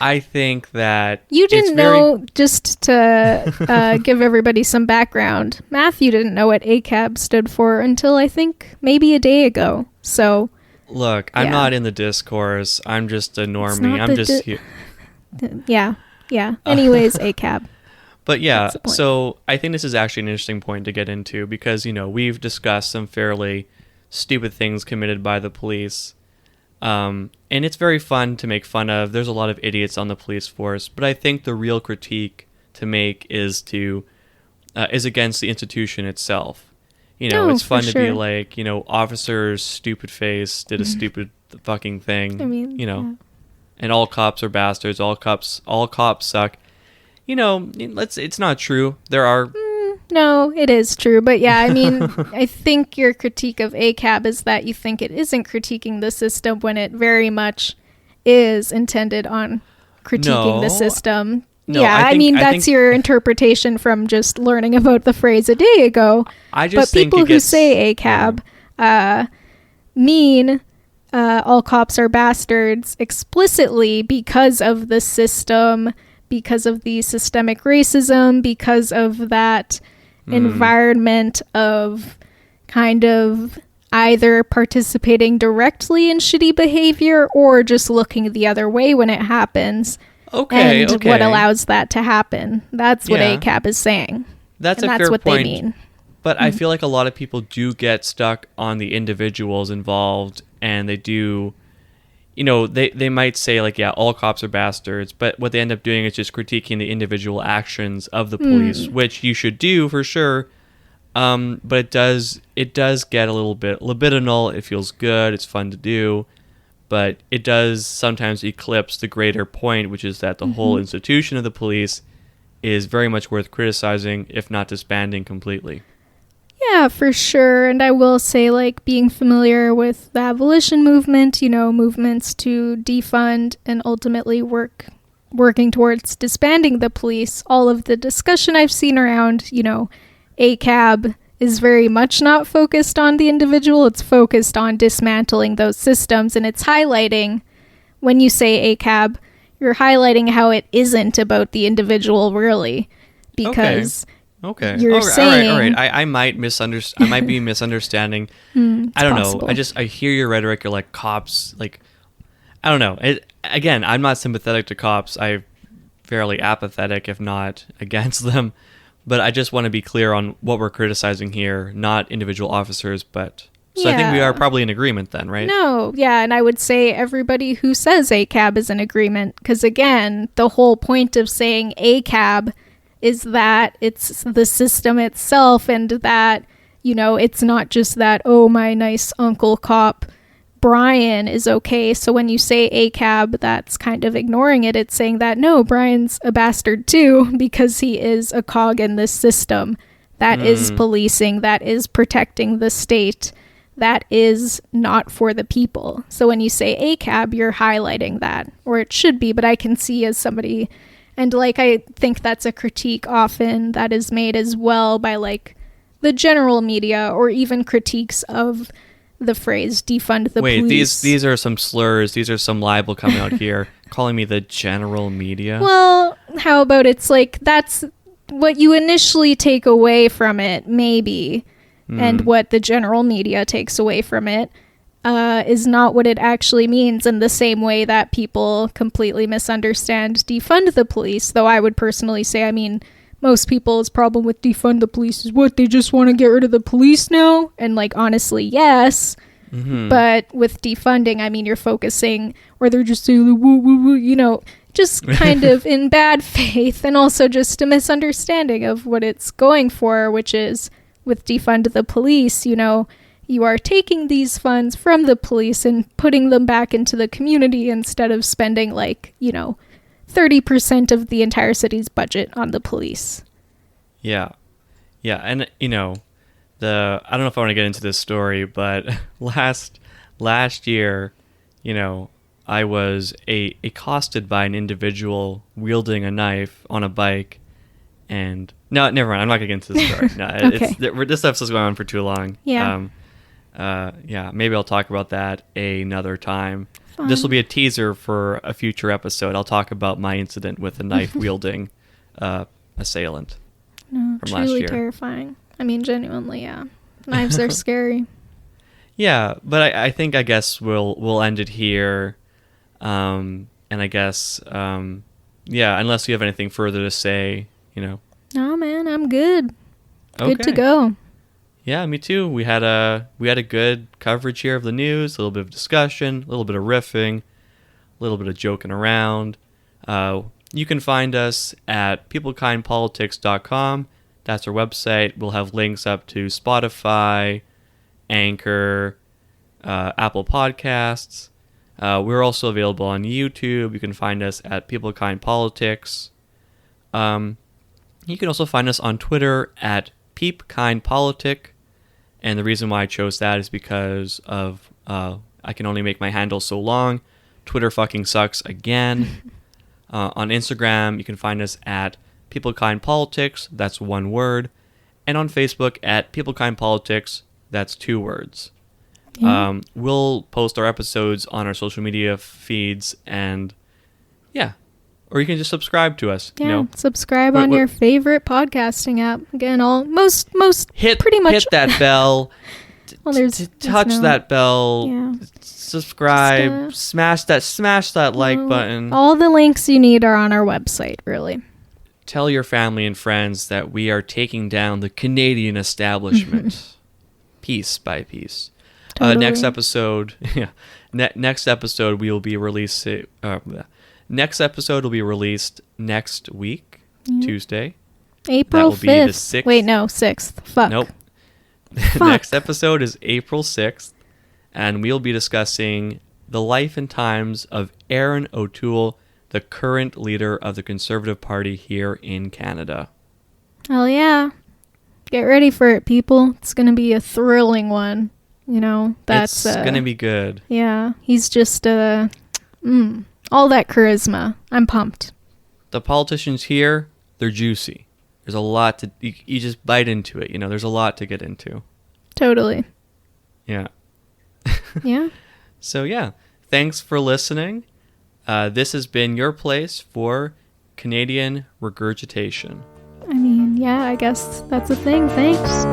S1: I think that
S2: you didn't know. Just to give everybody some background, Matthew didn't know what ACAB stood for until I think maybe a day ago. So,
S1: look, I'm not in the discourse. I'm just a normie. I'm just here.
S2: Yeah. Anyways, ACAB.
S1: But yeah, so I think this is actually an interesting point to get into because, you know, we've discussed some fairly stupid things committed by the police. And it's very fun to make fun of. There's a lot of idiots on the police force, but I think the real critique to make is against the institution itself. You know, it's fun to be like, you know, officer's stupid face did a stupid fucking thing. I mean, you know, and all cops are bastards. All cops suck. You know, it's not true. There are...
S2: No, it is true. But yeah, I mean, I think your critique of ACAB is that you think it isn't critiquing the system when it very much is intended on critiquing the system. No, yeah, I mean, that's your interpretation from just learning about the phrase a day ago. But people who say ACAB mean all cops are bastards explicitly because of the system, because of the systemic racism, because of that environment of kind of either participating directly in shitty behavior or just looking the other way when it happens. Okay. What allows that to happen. That's what ACAB is saying.
S1: That's a fair point. They mean. But I feel like a lot of people do get stuck on the individuals involved, and they do... You know, they might say, like, yeah, all cops are bastards, but what they end up doing is just critiquing the individual actions of the police, which you should do for sure. But it does get a little bit libidinal. It feels good. It's fun to do. But it does sometimes eclipse the greater point, which is that the whole institution of the police is very much worth criticizing, if not disbanding completely.
S2: Yeah, for sure. And I will say, like, being familiar with the abolition movement, you know, movements to defund and ultimately working towards disbanding the police, all of the discussion I've seen around, you know, ACAB is very much not focused on the individual. It's focused on dismantling those systems. And it's highlighting, when you say ACAB, you're highlighting how it isn't about the individual, really. Because...
S1: Okay.
S2: You're saying...
S1: All right. I might be misunderstanding. I don't know. I hear your rhetoric. You're like, cops, like, I don't know. Again, I'm not sympathetic to cops. I'm fairly apathetic, if not against them. But I just want to be clear on what we're criticizing here, not individual officers, but... So I think we are probably in agreement then, right?
S2: No, yeah, and I would say everybody who says ACAB is in agreement. Because again, the whole point of saying ACAB is that it's the system itself, and that, you know, it's not just that, oh, my nice uncle cop Brian is okay. So when you say ACAB, that's kind of ignoring it. It's saying that, no, Brian's a bastard too, because he is a cog in this system that is policing, that is protecting the state, that is not for the people. So when you say ACAB, you're highlighting that, or it should be, but I can see as somebody... And, like, I think that's a critique often that is made as well by, like, the general media, or even critiques of the phrase defund the police.
S1: Wait, these are some slurs. These are some libel coming out here, calling me the general media.
S2: Well, how about it's like, that's what you initially take away from it, maybe, and what the general media takes away from it. Is not what it actually means, in the same way that people completely misunderstand defund the police. Though I would personally say, I mean, most people's problem with defund the police is what, they just want to get rid of the police now? And like, honestly, yes.
S1: Mm-hmm.
S2: But with defunding, I mean, you're focusing, or they're just saying, woo, woo, woo, you know, just kind of in bad faith, and also just a misunderstanding of what it's going for, which is with defund the police, you know, you are taking these funds from the police and putting them back into the community instead of spending like, you know, 30% of the entire city's budget on the police.
S1: Yeah. Yeah. And, you know, I don't know if I want to get into this story, but last year, you know, I was accosted by an individual wielding a knife on a bike. And no, never mind. I'm not going to get into the story. No,
S2: Okay.
S1: This episode's going on for too long.
S2: Yeah.
S1: Yeah, maybe I'll talk about that another time.
S2: Fun.
S1: This will be a teaser for a future episode. I'll talk about my incident with a knife-wielding assailant
S2: No,
S1: from last
S2: truly
S1: year.
S2: terrifying. I mean, genuinely, yeah. Knives are scary.
S1: Yeah, but I think, I guess we'll end it here. And I guess, yeah, unless you have anything further to say, you know.
S2: No, man, I'm good.
S1: Okay.
S2: Good to go.
S1: Yeah, me too. We had a good coverage here of the news, a little bit of discussion, a little bit of riffing, a little bit of joking around. You can find us at peoplekindpolitics.com. That's our website. We'll have links up to Spotify, Anchor, Apple Podcasts. We're also available on YouTube. You can find us at Peoplekind Politics. You can also find us on Twitter at PeepKindPolitic. And the reason why I chose that is because of I can only make my handle so long. Twitter fucking sucks again. On Instagram, you can find us at PeopleKindPolitics. That's one word. And on Facebook at PeopleKindPolitics. That's 2 words.
S2: Yeah.
S1: We'll post our episodes on our social media feeds, and yeah. Or you can just subscribe to us.
S2: Yeah,
S1: You know,
S2: subscribe on your favorite podcasting app. Again, most pretty much
S1: hit that bell.
S2: Well, there's
S1: touch
S2: no-
S1: that bell.
S2: Yeah.
S1: Subscribe.
S2: Just,
S1: smash that like
S2: well,
S1: button.
S2: All the links you need are on our website, really.
S1: Tell your family and friends that we are taking down the Canadian establishment, piece by piece.
S2: Totally.
S1: Next episode, yeah. Next episode we will be releasing. Next episode will be released next week, Tuesday.
S2: April
S1: That will be the
S2: 5th.
S1: 6th.
S2: Wait, no, 6th. Fuck.
S1: Nope. Next episode is April 6th, and we'll be discussing the life and times of Aaron O'Toole, the current leader of the Conservative Party here in Canada.
S2: Hell yeah. Get ready for it, people. It's going to be a thrilling one. You know, that's
S1: It's going to be good.
S2: Yeah, he's just all that charisma. I'm pumped.
S1: The politicians here, they're juicy. There's a lot to you just bite into it, you know. There's a lot to get into.
S2: Totally.
S1: Yeah.
S2: Yeah.
S1: So yeah, thanks for listening. This has been your place for Canadian regurgitation.
S2: I mean, yeah, I guess that's a thing. Thanks.